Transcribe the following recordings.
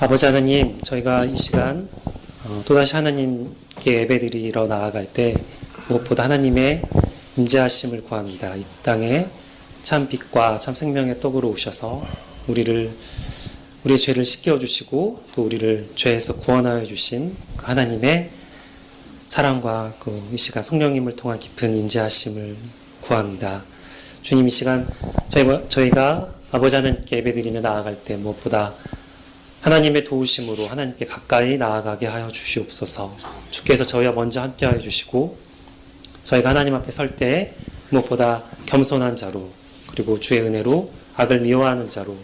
아버지 하나님, 저희가 이 시간 또다시 하나님께 예배드리러 나아갈 때 무엇보다 하나님의 임재하심을 구합니다. 이 땅에 참 빛과 참 생명의 떡으로 오셔서 우리의 죄를 씻겨 주시고 또 우리를 죄에서 구원하여 주신 그 하나님의 사랑과 이 시간 성령님을 통한 깊은 임재하심을 구합니다. 주님, 이 시간 저희가 아버지 하나님께 예배드리며 나아갈 때 무엇보다 하나님의 도우심으로 하나님께 가까이 나아가게 하여 주시옵소서. 주께서 저희와 먼저 함께 하여 주시고 저희가 하나님 앞에 설 때 무엇보다 겸손한 자로, 그리고 주의 은혜로 악을 미워하는 자로,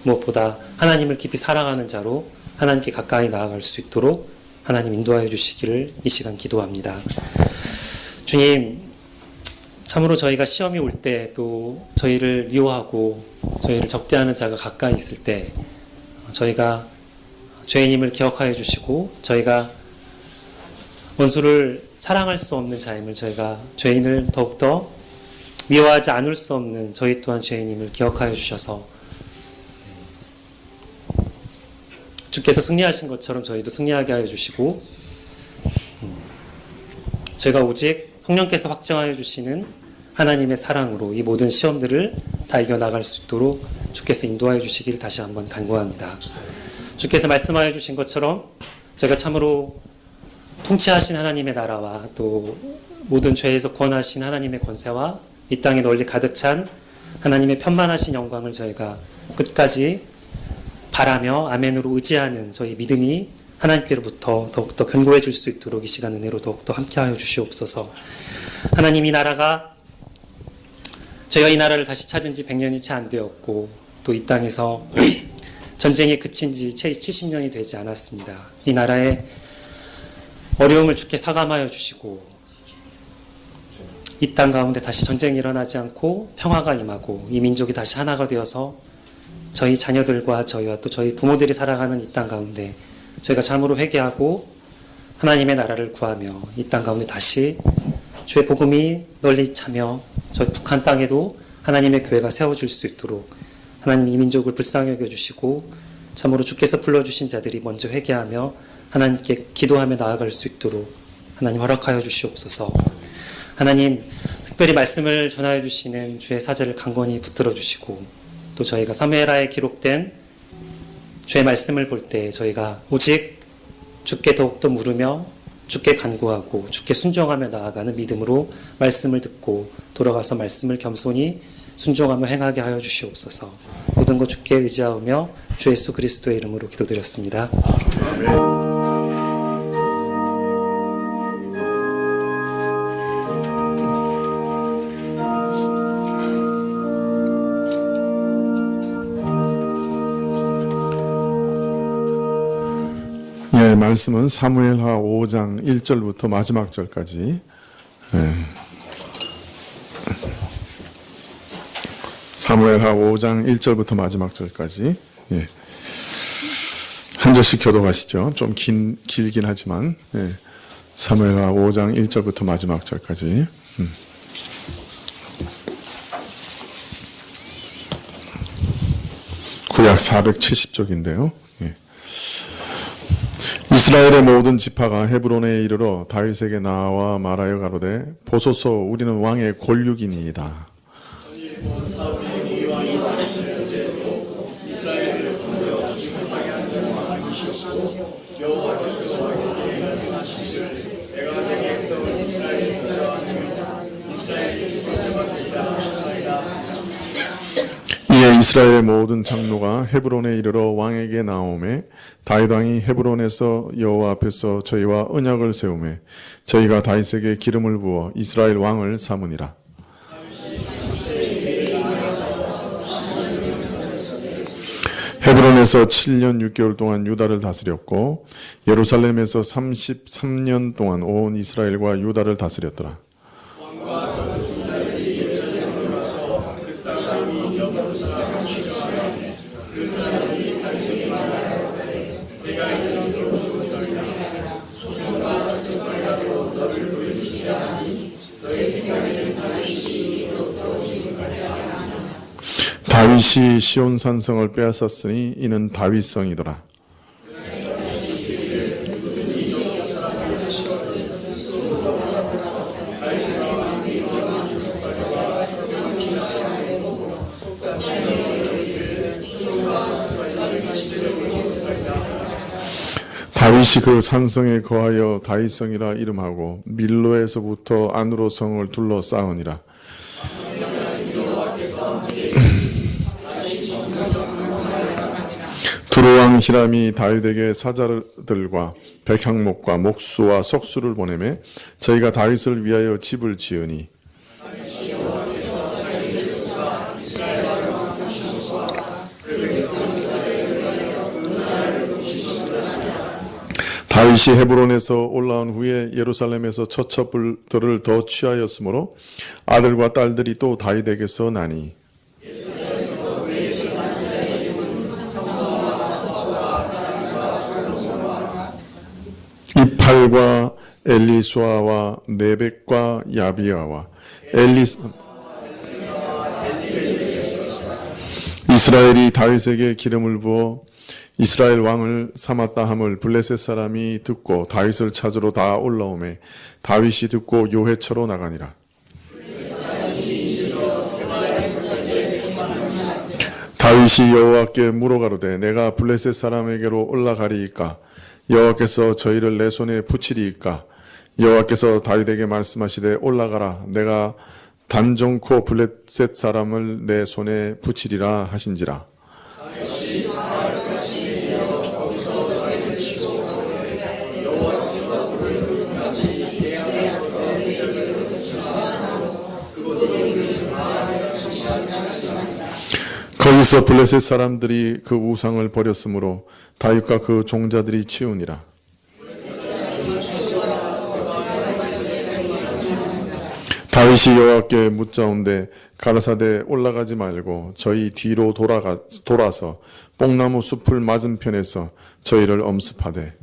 무엇보다 하나님을 깊이 사랑하는 자로 하나님께 가까이 나아갈 수 있도록 하나님 인도하여 주시기를 이 시간 기도합니다. 주님, 참으로 저희가 시험이 올 때, 또 저희를 미워하고 저희를 적대하는 자가 가까이 있을 때 저희가 죄인임을 기억하여 주시고 저희가 원수를 사랑할 수 없는 자임을, 저희가 죄인을 더욱더 미워하지 않을 수 없는 저희 또한 죄인임을 기억하여 주셔서 주께서 승리하신 것처럼 저희도 승리하게 하여 주시고 저희가 오직 성령께서 확증하여 주시는 하나님의 사랑으로 이 모든 시험들을 다 이겨나갈 수 있도록 주께서 인도하여 주시기를 다시 한번 간구합니다. 주께서 말씀하여 주신 것처럼 저희가 참으로 통치하신 하나님의 나라와 또 모든 죄에서 구원하신 하나님의 권세와 이 땅에 널리 가득 찬 하나님의 편만하신 영광을 저희가 끝까지 바라며 아멘으로 의지하는 저희 믿음이 하나님께로부터 더욱더 견고해질 수 있도록 이 시간 은혜로 더욱더 함께하여 주시옵소서. 하나님, 이 나라가 저희가 이 나라를 다시 찾은 지 100년이 채 안 되었고 또 이 땅에서 전쟁이 그친 지 채 70년이 되지 않았습니다. 이 나라의 어려움을 주께 사감하여 주시고 이 땅 가운데 다시 전쟁이 일어나지 않고 평화가 임하고 이 민족이 다시 하나가 되어서 저희 자녀들과 저희와 또 저희 부모들이 살아가는 이 땅 가운데 저희가 참으로 회개하고 하나님의 나라를 구하며 이 땅 가운데 다시 주의 복음이 널리 차며 저희 북한 땅에도 하나님의 교회가 세워질 수 있도록 하나님 이 민족을 불쌍히 여겨주시고 참으로 주께서 불러주신 자들이 먼저 회개하며 하나님께 기도하며 나아갈 수 있도록 하나님 허락하여 주시옵소서. 하나님, 특별히 말씀을 전하여 주시는 주의 사제를 강건히 붙들어 주시고 또 저희가 사무엘하에 기록된 주의 말씀을 볼 때 저희가 오직 주께 더욱더 물으며 주께 간구하고 주께 순종하며 나아가는 믿음으로 말씀을 듣고 돌아가서 말씀을 겸손히 순종하며 행하게 하여 주시옵소서. 모든 것 주께 의지하며 주 예수 그리스도의 이름으로 기도드렸습니다. 아멘. 말씀은 사무엘하 5장 1절부터 마지막 절까지, 사무엘하 5장 1절부터 마지막 절까지 한 절씩 교독하시죠. 좀 길긴 하지만 사무엘하 5장 1절부터 마지막 절까지. 구약 470쪽인데요. 이스라엘의 모든 지파가 헤브론에 이르러 다윗에게 나와 말하여 가로되 보소서, 우리는 왕의 권륙이니이다. 이에 이스라엘의 모든 장로가 헤브론에 이르러 왕에게 나오매 다윗 왕이 헤브론에서 여호와 앞에서 저희와 언약을 세우매 저희가 다윗에게 기름을 부어 이스라엘 왕을 삼으니라. 헤브론에서 7년 6개월 동안 유다를 다스렸고 예루살렘에서 33년 동안 온 이스라엘과 유다를 다스렸더라. 다윗이 시온 산성을 빼앗았으니 이는 다윗성이더라. 다윗이 그 산성에 거하여 다윗성이라 이름하고 밀로에서부터 안으로 성을 둘러싸으니라. 두루왕 히람이 다윗에게 사자들과 백향목과 목수와 석수를 보내매 저희가 다윗을 위하여 집을 지으니 다윗이 헤브론에서 올라온 후에 예루살렘에서 처첩들을 더 취하였으므로 아들과 딸들이 또 다윗에게서 나니 이팔과 엘리수아와 네벡과 야비아와 이스라엘이 다윗에게 기름을 부어 이스라엘 왕을 삼았다 함을 블레셋 사람이 듣고 다윗을 찾으러 다 올라오매 다윗이 듣고 요회처로 나가니라. 다윗이 여호와께 물어가로되 내가 블레셋 사람에게로 올라가리이까 여호와께서 저희를 내 손에 붙이리이까 여호와께서 다윗에게 말씀하시되 올라가라 내가 단정코 블레셋 사람을 내 손에 붙이리라 하신지라. 거기서 블레셋 사람들이 그 우상을 버렸으므로 다윗과 그 종자들이 치우니라. 다윗이 여호와께 묻자온데 가라사대 올라가지 말고 저희 뒤로 돌아서 뽕나무 숲을 맞은편에서 저희를 엄습하되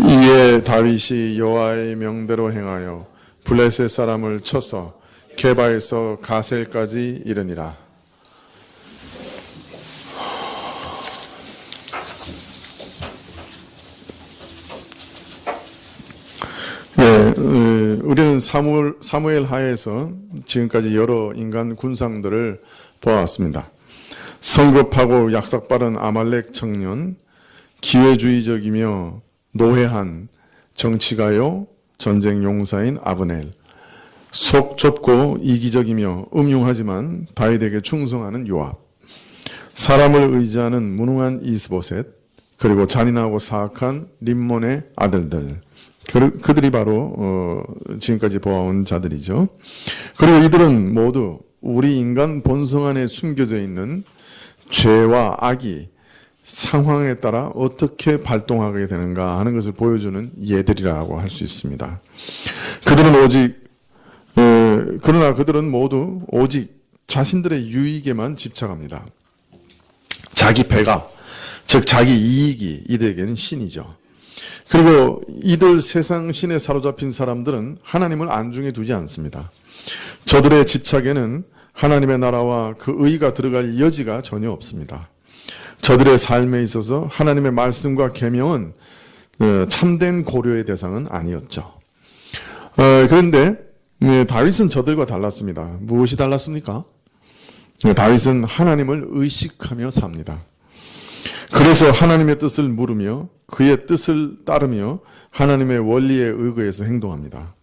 이에 다윗이 여호와의 명대로 행하여 블레셋 사람을 쳐서 게바에서 가셀까지 이르니라. 우리는 사무엘 하에서 지금까지 여러 인간 군상들을 보았습니다. 성급하고 약삭빠른 아말렉 청년, 기회주의적이며 노회한 정치가요, 전쟁 용사인 아브넬, 속 좁고 이기적이며 음흉하지만 다윗에게 충성하는 요압, 사람을 의지하는 무능한 이스보셋, 그리고 잔인하고 사악한 림몬의 아들들, 그들이 바로 지금까지 보아온 자들이죠. 그리고 이들은 모두 우리 인간 본성 안에 숨겨져 있는 죄와 악이 상황에 따라 어떻게 발동하게 되는가 하는 것을 보여주는 예들이라고 할 수 있습니다. 그러나 그들은 모두 오직 자신들의 유익에만 집착합니다. 자기 배가, 즉 자기 이익이 이들에게는 신이죠. 그리고 이들 세상 신에 사로잡힌 사람들은 하나님을 안중에 두지 않습니다. 저들의 집착에는 하나님의 나라와 그 의가 들어갈 여지가 전혀 없습니다. 저들의 삶에 있어서 하나님의 말씀과 계명은 참된 고려의 대상은 아니었죠. 그런데 다윗은 저들과 달랐습니다. 무엇이 달랐습니까? 다윗은 하나님을 의식하며 삽니다. 그래서 하나님의 뜻을 물으며 그의 뜻을 따르며 하나님의 원리에 의거해서 행동합니다.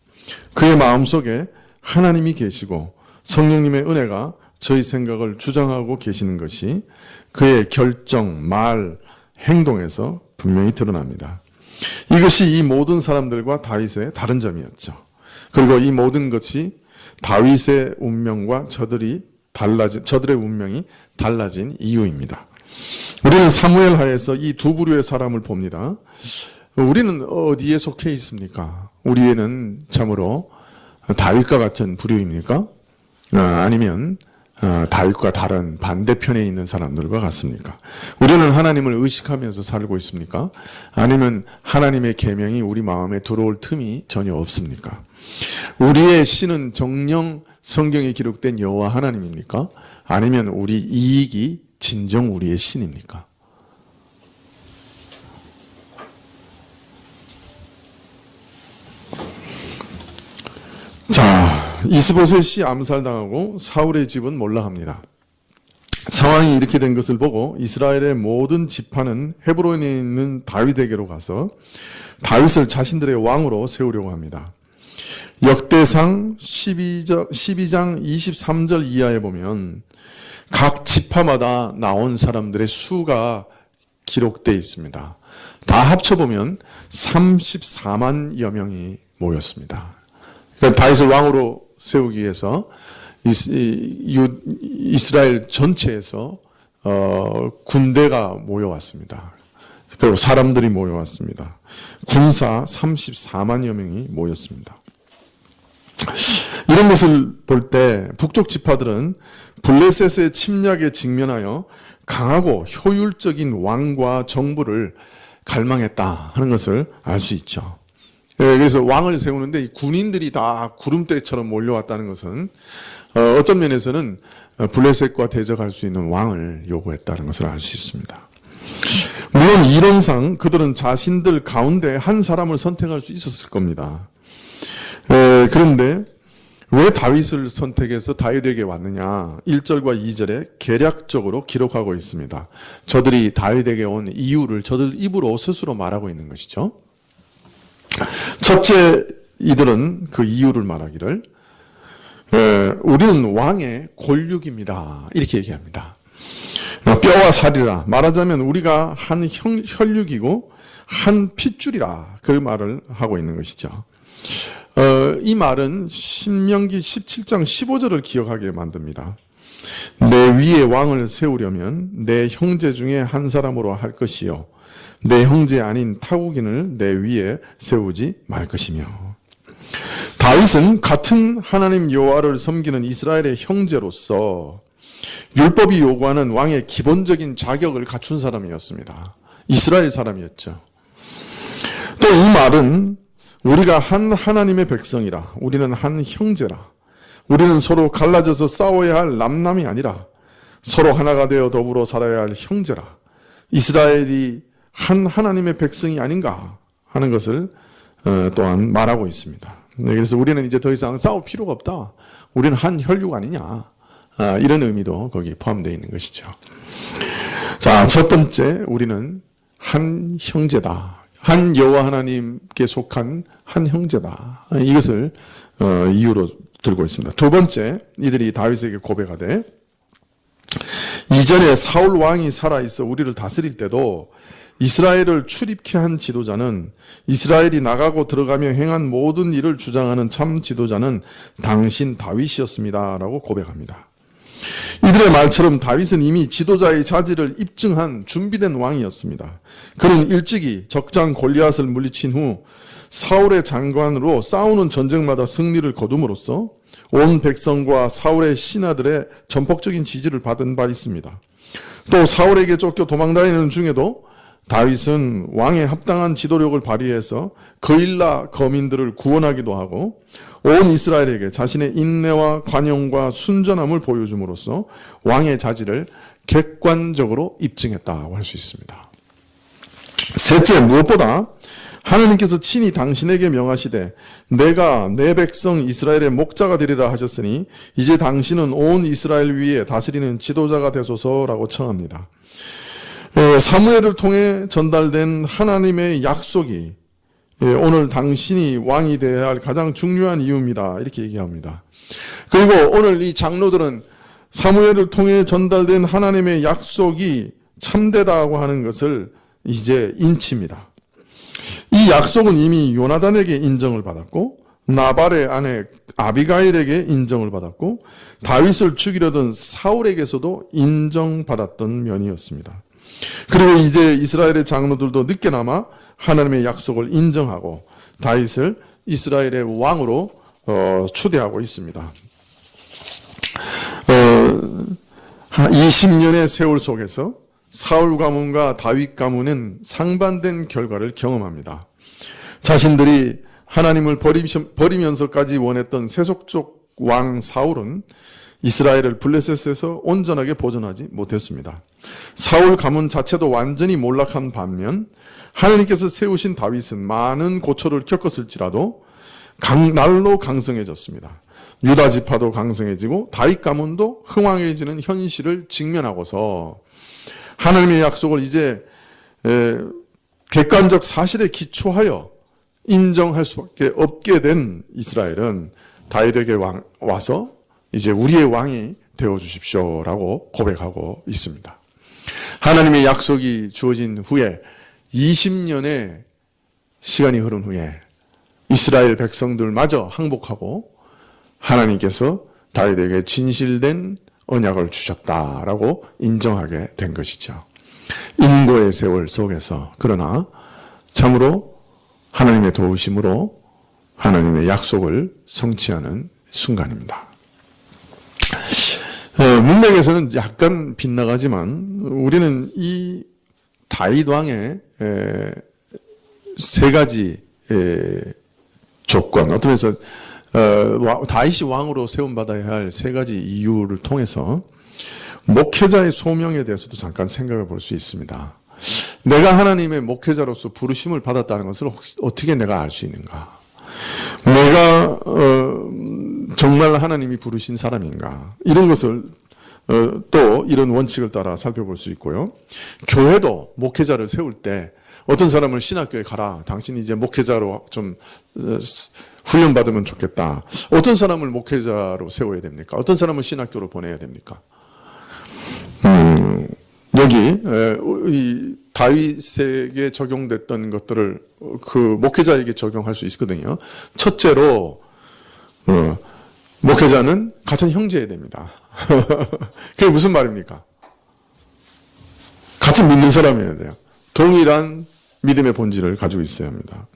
그의 마음속에 하나님이 계시고 성령님의 은혜가 저희 생각을 주장하고 계시는 것이 그의 결정, 말, 행동에서 분명히 드러납니다. 이것이 이 모든 사람들과 다윗의 다른 점이었죠. 그리고 이 모든 것이 다윗의 운명과 저들의 운명이 달라진 이유입니다. 우리는 사무엘 하에서 이 두 부류의 사람을 봅니다. 우리는 어디에 속해 있습니까? 우리에는 참으로 다윗과 같은 부류입니까? 아니면 다윗과 다른 반대편에 있는 사람들과 같습니까? 우리는 하나님을 의식하면서 살고 있습니까? 아니면 하나님의 계명이 우리 마음에 들어올 틈이 전혀 없습니까? 우리의 신은 정령 성경에 기록된 여호와 하나님입니까? 아니면 우리 이익이 진정 우리의 신입니까? 자, 이스보셋이 암살당하고 사울의 집은 몰락합니다. 상황이 이렇게 된 것을 보고 이스라엘의 모든 지파는 헤브론에 있는 다윗에게로 가서 다윗을 자신들의 왕으로 세우려고 합니다. 역대상 12장 23절 이하에 보면 각 지파마다 나온 사람들의 수가 기록되어 있습니다. 다 합쳐보면 34만여 명이 모였습니다. 그러니까 다윗을 왕으로 세우기 위해서 이스라엘 전체에서 군대가 모여왔습니다. 그리고 사람들이 모여왔습니다. 군사 34만여 명이 모였습니다. 이런 것을 볼 때 북쪽 지파들은 블레셋의 침략에 직면하여 강하고 효율적인 왕과 정부를 갈망했다 하는 것을 알 수 있죠. 그래서 왕을 세우는데 이 군인들이 다 구름대처럼 몰려왔다는 것은 어떤 면에서는 블레셋과 대적할 수 있는 왕을 요구했다는 것을 알 수 있습니다. 물론 이론상 그들은 자신들 가운데 한 사람을 선택할 수 있었을 겁니다. 그런데 왜 다윗을 선택해서 다윗에게 왔느냐? 1절과 2절에 개략적으로 기록하고 있습니다. 저들이 다윗에게 온 이유를 저들 입으로 스스로 말하고 있는 것이죠. 첫째, 이들은 그 이유를 말하기를 우리는 왕의 골육입니다. 이렇게 얘기합니다. 뼈와 살이라. 말하자면 우리가 한 혈육이고 한 핏줄이라. 그 말을 하고 있는 것이죠. 이 말은 신명기 17장 15절을 기억하게 만듭니다. 내 위에 왕을 세우려면 내 형제 중에 한 사람으로 할 것이요 내 형제 아닌 타국인을 내 위에 세우지 말 것이며. 다윗은 같은 하나님 여호와를 섬기는 이스라엘의 형제로서 율법이 요구하는 왕의 기본적인 자격을 갖춘 사람이었습니다. 이스라엘 사람이었죠. 또 이 말은 우리가 한 하나님의 백성이라, 우리는 한 형제라, 우리는 서로 갈라져서 싸워야 할 남남이 아니라 서로 하나가 되어 더불어 살아야 할 형제라, 이스라엘이 한 하나님의 백성이 아닌가 하는 것을 또한 말하고 있습니다. 그래서 우리는 이제 더 이상 싸울 필요가 없다, 우리는 한 혈육 아니냐, 이런 의미도 거기에 포함되어 있는 것이죠. 자, 첫 번째, 우리는 한 형제다, 한 여호와 하나님께 속한 한 형제다, 이것을 이유로 들고 있습니다. 두 번째, 이들이 다윗에게 고백하되 이전에 사울 왕이 살아있어 우리를 다스릴 때도 이스라엘을 출입케 한 지도자는, 이스라엘이 나가고 들어가며 행한 모든 일을 주장하는 참 지도자는 당신 다윗이었습니다 라고 고백합니다. 이들의 말처럼 다윗은 이미 지도자의 자질을 입증한 준비된 왕이었습니다. 그는 일찍이 적장 골리앗을 물리친 후 사울의 장관으로 싸우는 전쟁마다 승리를 거둠으로써 온 백성과 사울의 신하들의 전폭적인 지지를 받은 바 있습니다. 또 사울에게 쫓겨 도망다니는 중에도 다윗은 왕에 합당한 지도력을 발휘해서 거일라 거민들을 구원하기도 하고 온 이스라엘에게 자신의 인내와 관용과 순전함을 보여줌으로써 왕의 자질을 객관적으로 입증했다고 할 수 있습니다. 셋째, 무엇보다 하나님께서 친히 당신에게 명하시되 내가 내 백성 이스라엘의 목자가 되리라 하셨으니 이제 당신은 온 이스라엘 위에 다스리는 지도자가 되소서라고 청합니다. 사무엘을 통해 전달된 하나님의 약속이 오늘 당신이 왕이 되어야 할 가장 중요한 이유입니다, 이렇게 얘기합니다. 그리고 오늘 이 장로들은 사무엘을 통해 전달된 하나님의 약속이 참되다고 하는 것을 이제 인칩니다. 이 약속은 이미 요나단에게 인정을 받았고 나발의 아내 아비가일에게 인정을 받았고 다윗을 죽이려던 사울에게서도 인정받았던 면이었습니다. 그리고 이제 이스라엘의 장로들도 늦게나마 하나님의 약속을 인정하고 다윗을 이스라엘의 왕으로 추대하고 있습니다. 20년의 세월 속에서 사울 가문과 다윗 가문은 상반된 결과를 경험합니다. 자신들이 하나님을 버리면서까지 원했던 세속적 왕 사울은 이스라엘을 블레셋에서 온전하게 보존하지 못했습니다. 사울 가문 자체도 완전히 몰락한 반면 하나님께서 세우신 다윗은 많은 고초를 겪었을지라도 날로 강성해졌습니다. 유다 지파도 강성해지고 다윗 가문도 흥왕해지는 현실을 직면하고서 하나님의 약속을 이제 객관적 사실에 기초하여 인정할 수밖에 없게 된 이스라엘은 다윗에게 와서 이제 우리의 왕이 되어 주십시오라고 고백하고 있습니다. 하나님의 약속이 주어진 후에 20년의 시간이 흐른 후에 이스라엘 백성들마저 항복하고 하나님께서 다윗에게 진실된 언약을 주셨다라고 인정하게 된 것이죠. 인고의 세월 속에서 그러나 참으로 하나님의 도우심으로 하나님의 약속을 성취하는 순간입니다. 문맥에서는 약간 빗나가지만 우리는 이 다윗 왕의 세 가지 조건, 어떤 면에서 다윗이 왕으로 세움받아야 할 세 가지 이유를 통해서 목회자의 소명에 대해서도 잠깐 생각해 볼 수 있습니다. 내가 하나님의 목회자로서 부르심을 받았다는 것을 어떻게 내가 알 수 있는가? 내가 정말 하나님이 부르신 사람인가? 이런 것을 또 이런 원칙을 따라 살펴볼 수 있고요. 교회도 목회자를 세울 때 어떤 사람을 신학교에 가라. 당신이 이제 목회자로 좀 훈련받으면 좋겠다. 어떤 사람을 목회자로 세워야 됩니까? 어떤 사람을 신학교로 보내야 됩니까? 여기 이 다윗에게 적용됐던 것들을 그 목회자에게 적용할 수 있거든요. 첫째로 목회자는 같은 형제여야 됩니다. 그게 무슨 말입니까? 같은 믿는 사람이어야 돼요. 동일한 믿음의 본질을 가지고 있어야 합니다.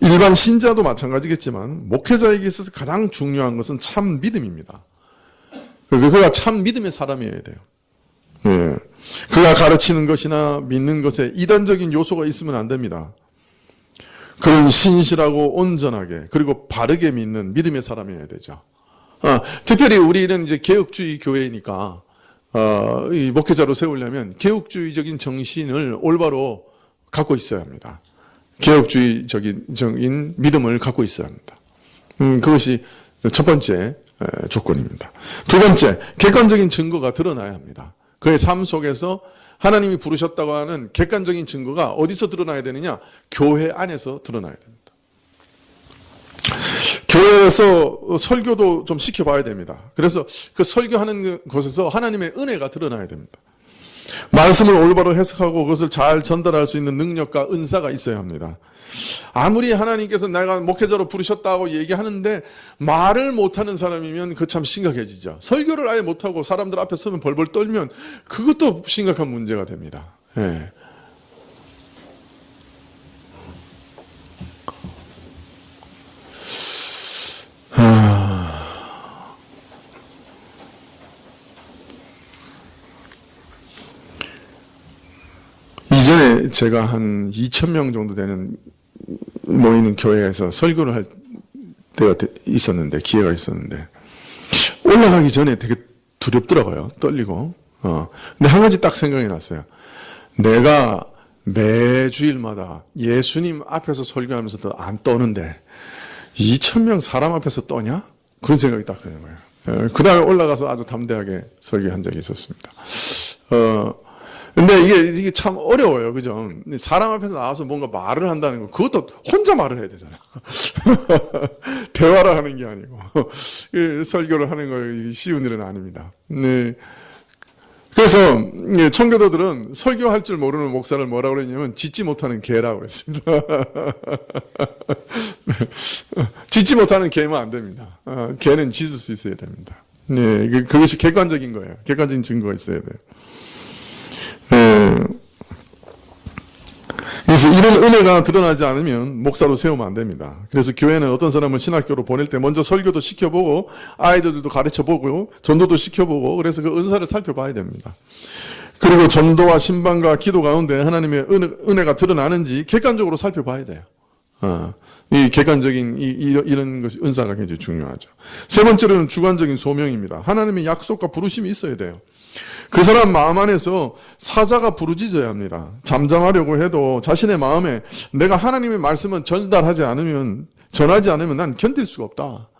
일반 신자도 마찬가지겠지만 목회자에게 있어서 가장 중요한 것은 참 믿음입니다. 그가 참 믿음의 사람이어야 돼요. 예. 그가 가르치는 것이나 믿는 것에 이단적인 요소가 있으면 안 됩니다. 그는 신실하고 온전하게 그리고 바르게 믿는 믿음의 사람이어야 되죠. 특별히 우리는 이제 개혁주의 교회니까 이 목회자로 세우려면 개혁주의적인 정신을 올바로 갖고 있어야 합니다. 개혁주의적인 믿음을 갖고 있어야 합니다. 그것이 첫 번째 조건입니다. 두 번째, 객관적인 증거가 드러나야 합니다. 그의 삶 속에서 하나님이 부르셨다고 하는 객관적인 증거가 어디서 드러나야 되느냐? 교회 안에서 드러나야 됩니다. 교회에서 설교도 좀 시켜봐야 됩니다. 그래서 그 설교하는 곳에서 하나님의 은혜가 드러나야 됩니다. 말씀을 올바로 해석하고 그것을 잘 전달할 수 있는 능력과 은사가 있어야 합니다. 아무리 하나님께서 내가 목회자로 부르셨다고 얘기하는데 말을 못하는 사람이면 그 참 심각해지죠. 설교를 아예 못하고 사람들 앞에 서면 벌벌 떨면 그것도 심각한 문제가 됩니다. 예. 이전에 제가 한 2,000명 정도 되는 모이는 교회에서 설교를 할 때가 있었는데, 기회가 있었는데, 올라가기 전에 되게 두렵더라고요. 떨리고. 근데 한 가지 딱 생각이 났어요. 내가 매주일마다 예수님 앞에서 설교하면서도 안 떠는데, 2,000명 사람 앞에서 떠냐? 그런 생각이 딱 드는 거예요. 그 다음에 올라가서 아주 담대하게 설교한 적이 있었습니다. 근데 이게 참 어려워요. 그죠? 사람 앞에서 나와서 뭔가 말을 한다는 거, 그것도 혼자 말을 해야 되잖아요. 대화를 하는 게 아니고. 설교를 하는 거 쉬운 일은 아닙니다. 네. 그래서, 청교도들은 설교할 줄 모르는 목사를 뭐라고 그랬냐면, 짓지 못하는 개라고 그랬습니다. 짓지 못하는 개면 안 됩니다. 개는 짖을 수 있어야 됩니다. 네. 그것이 객관적인 거예요. 객관적인 증거가 있어야 돼요. 그래서 이런 은혜가 드러나지 않으면 목사로 세우면 안 됩니다. 그래서 교회는 어떤 사람을 신학교로 보낼 때 먼저 설교도 시켜보고 아이들도 가르쳐보고 전도도 시켜보고 그래서 그 은사를 살펴봐야 됩니다. 그리고 전도와 신방과 기도 가운데 하나님의 은혜가 드러나는지 객관적으로 살펴봐야 돼요. 이 객관적인 이런 것이 은사가 굉장히 중요하죠. 세 번째로는 주관적인 소명입니다. 하나님의 약속과 부르심이 있어야 돼요. 그 사람 마음 안에서 사자가 부르짖어야 합니다. 잠잠하려고 해도 자신의 마음에 내가 하나님의 말씀은 전달하지 않으면 전하지 않으면 난 견딜 수가 없다.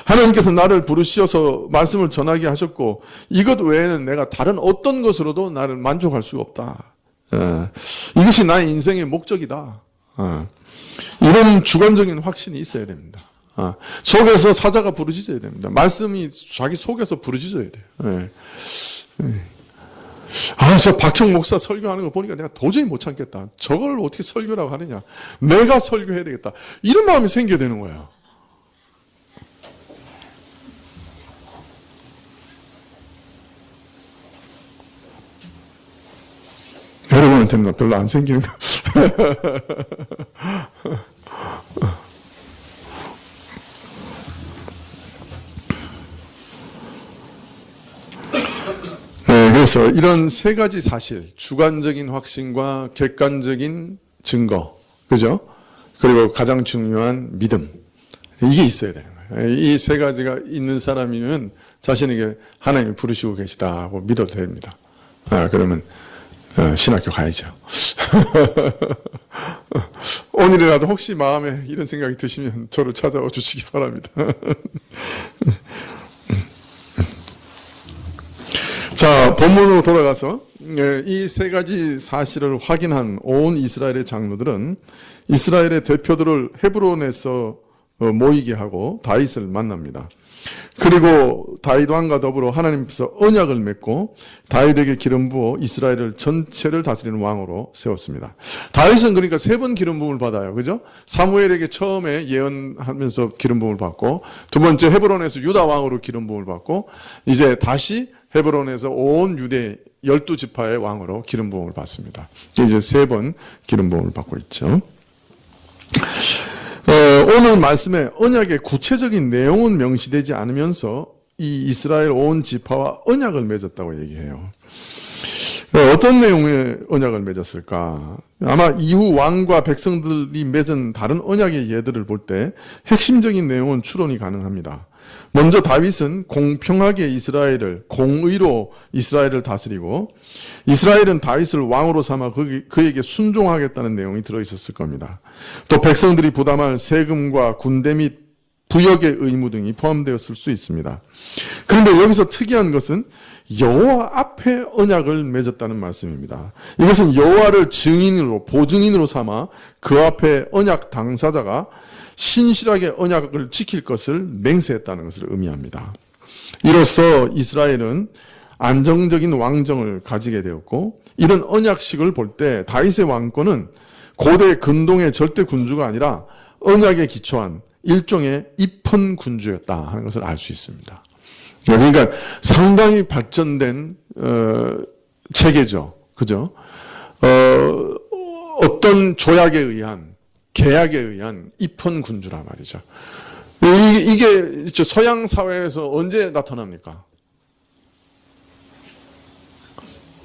하나님께서 나를 부르시어서 말씀을 전하게 하셨고 이것 외에는 내가 다른 어떤 것으로도 나를 만족할 수가 없다. 이것이 나의 인생의 목적이다. 이런 주관적인 확신이 있어야 됩니다. 속에서 사자가 부르짖어야 됩니다. 말씀이 자기 속에서 부르짖어야 돼요. 저 박형 목사 설교하는 거 보니까 내가 도저히 못 참겠다. 저걸 어떻게 설교라고 하느냐. 내가 설교해야 되겠다. 이런 마음이 생겨야 되는 거예요. 여러분한테는 별로 안 생기는 거. 그래서 이런 세 가지 사실, 주관적인 확신과 객관적인 증거, 그죠? 그리고 가장 중요한 믿음, 이게 있어야 되는 거예요. 이 세 가지가 있는 사람이면 자신에게 하나님이 부르시고 계시다 하고 믿어도 됩니다. 그러면 신학교 가야죠. 오늘이라도 혹시 마음에 이런 생각이 드시면 저를 찾아와 주시기 바랍니다. 자, 본문으로 돌아가서 이 세 가지 사실을 확인한 온 이스라엘의 장로들은 이스라엘의 대표들을 헤브론에서 모이게 하고 다윗을 만납니다. 그리고 다윗 왕과 더불어 하나님께서 언약을 맺고 다윗에게 기름 부어 이스라엘을 전체를 다스리는 왕으로 세웠습니다. 다윗은 그러니까 세 번 기름 부음을 받아요. 그죠? 사무엘에게 처음에 예언하면서 기름 부음을 받고, 두 번째 헤브론에서 유다 왕으로 기름 부음을 받고, 이제 다시 헤브론에서 온 유대 12지파의 왕으로 기름 부음을 받습니다. 이제 세 번 기름 부음을 받고 있죠. 오늘 말씀에 언약의 구체적인 내용은 명시되지 않으면서 이 이스라엘 온 지파와 언약을 맺었다고 얘기해요. 어떤 내용의 언약을 맺었을까? 아마 이후 왕과 백성들이 맺은 다른 언약의 예들을 볼 때 핵심적인 내용은 추론이 가능합니다. 먼저 다윗은 공평하게 공의로 이스라엘을 다스리고, 이스라엘은 다윗을 왕으로 삼아 그에게 순종하겠다는 내용이 들어있었을 겁니다. 또 백성들이 부담할 세금과 군대 및 부역의 의무 등이 포함되었을 수 있습니다. 그런데 여기서 특이한 것은 여호와 앞에 언약을 맺었다는 말씀입니다. 이것은 여호와를 증인으로, 보증인으로 삼아 그 앞에 언약 당사자가 신실하게 언약을 지킬 것을 맹세했다는 것을 의미합니다. 이로써 이스라엘은 안정적인 왕정을 가지게 되었고, 이런 언약식을 볼 때 다윗의 왕권은 고대 근동의 절대 군주가 아니라 언약에 기초한 일종의 입헌 군주였다 하는 것을 알 수 있습니다. 그러니까 상당히 발전된 체계죠. 그죠? 어떤 조약에 의한, 계약에 의한 입헌 군주란 말이죠. 이게 서양 사회에서 언제 나타납니까?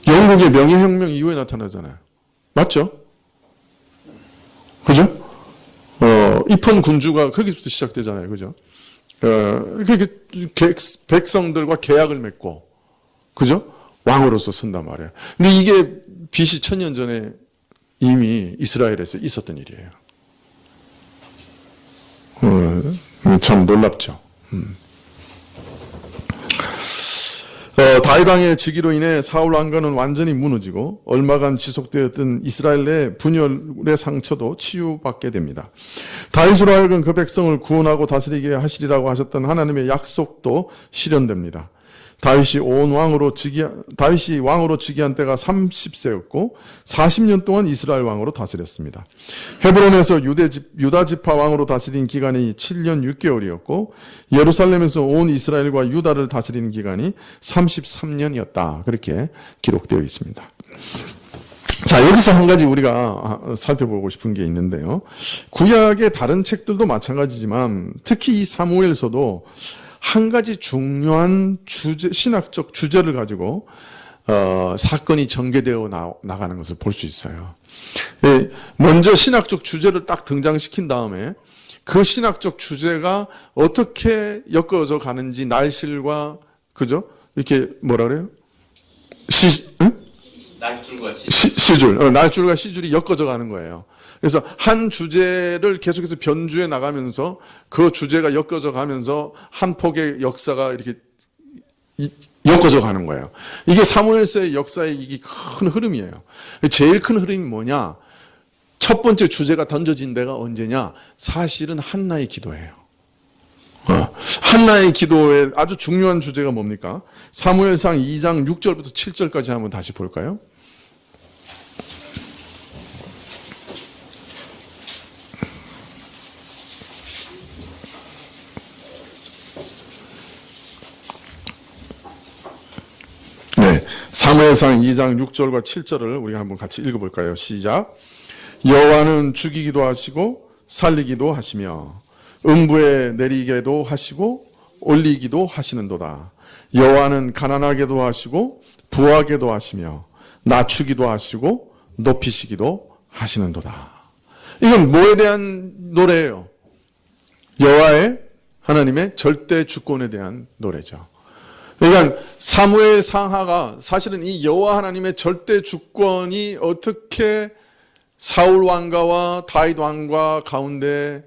영국의 명예혁명 이후에 나타나잖아요. 맞죠? 그죠? 입헌 군주가 거기서부터 시작되잖아요. 그죠? 그렇게 백성들과 계약을 맺고, 그죠? 왕으로서 쓴단 말이에요. 근데 이게 BC 1000년 전에 이미 이스라엘에서 있었던 일이에요. 참 놀랍죠. 다윗 왕의 즉위로 인해 사울 왕가는 완전히 무너지고 얼마간 지속되었던 이스라엘 내 분열의 상처도 치유받게 됩니다. 다윗으로 하여금 그 백성을 구원하고 다스리게 하시리라고 하셨던 하나님의 약속도 실현됩니다. 다윗이 왕으로 즉위한 때가 30세였고 40년 동안 이스라엘 왕으로 다스렸습니다. 헤브론에서 유다 지파 왕으로 다스린 기간이 7년 6개월이었고 예루살렘에서 온 이스라엘과 유다를 다스리는 기간이 33년이었다. 그렇게 기록되어 있습니다. 자, 여기서 한 가지 우리가 살펴보고 싶은 게 있는데요. 구약의 다른 책들도 마찬가지지만 특히 이 사무엘서도 한 가지 중요한 신학적 주제를 가지고 사건이 전개되어 나가는 것을 볼 수 있어요. 먼저 신학적 주제를 딱 등장시킨 다음에 그 신학적 주제가 어떻게 엮어져 가는지 날실과, 그죠? 이렇게 뭐라 그래요? 날줄과 시줄이 엮어져 가는 거예요. 그래서 한 주제를 계속해서 변주해 나가면서 그 주제가 엮어져 가면서 한 폭의 역사가 이렇게 엮어져 가는 거예요. 이게 사무엘서의 역사의 이게 큰 흐름이에요. 제일 큰 흐름이 뭐냐? 첫 번째 주제가 던져진 데가 언제냐? 사실은 한나의 기도예요. 한나의 기도의 아주 중요한 주제가 뭡니까? 사무엘상 2장 6절부터 7절까지 한번 다시 볼까요? 네, 사무엘상 2장 6절과 7절을 우리가 한번 같이 읽어볼까요? 시작. 여호와는 죽이기도 하시고 살리기도 하시며 음부에 내리게도 하시고 올리기도 하시는도다. 여호와는 가난하게도 하시고 부하게도 하시며 낮추기도 하시고 높이시기도 하시는도다. 이건 뭐에 대한 노래예요? 여호와의 하나님의 절대 주권에 대한 노래죠. 그러니까 사무엘 상하가 사실은 이 여호와 하나님의 절대 주권이 어떻게 사울 왕가와 다윗 왕가 가운데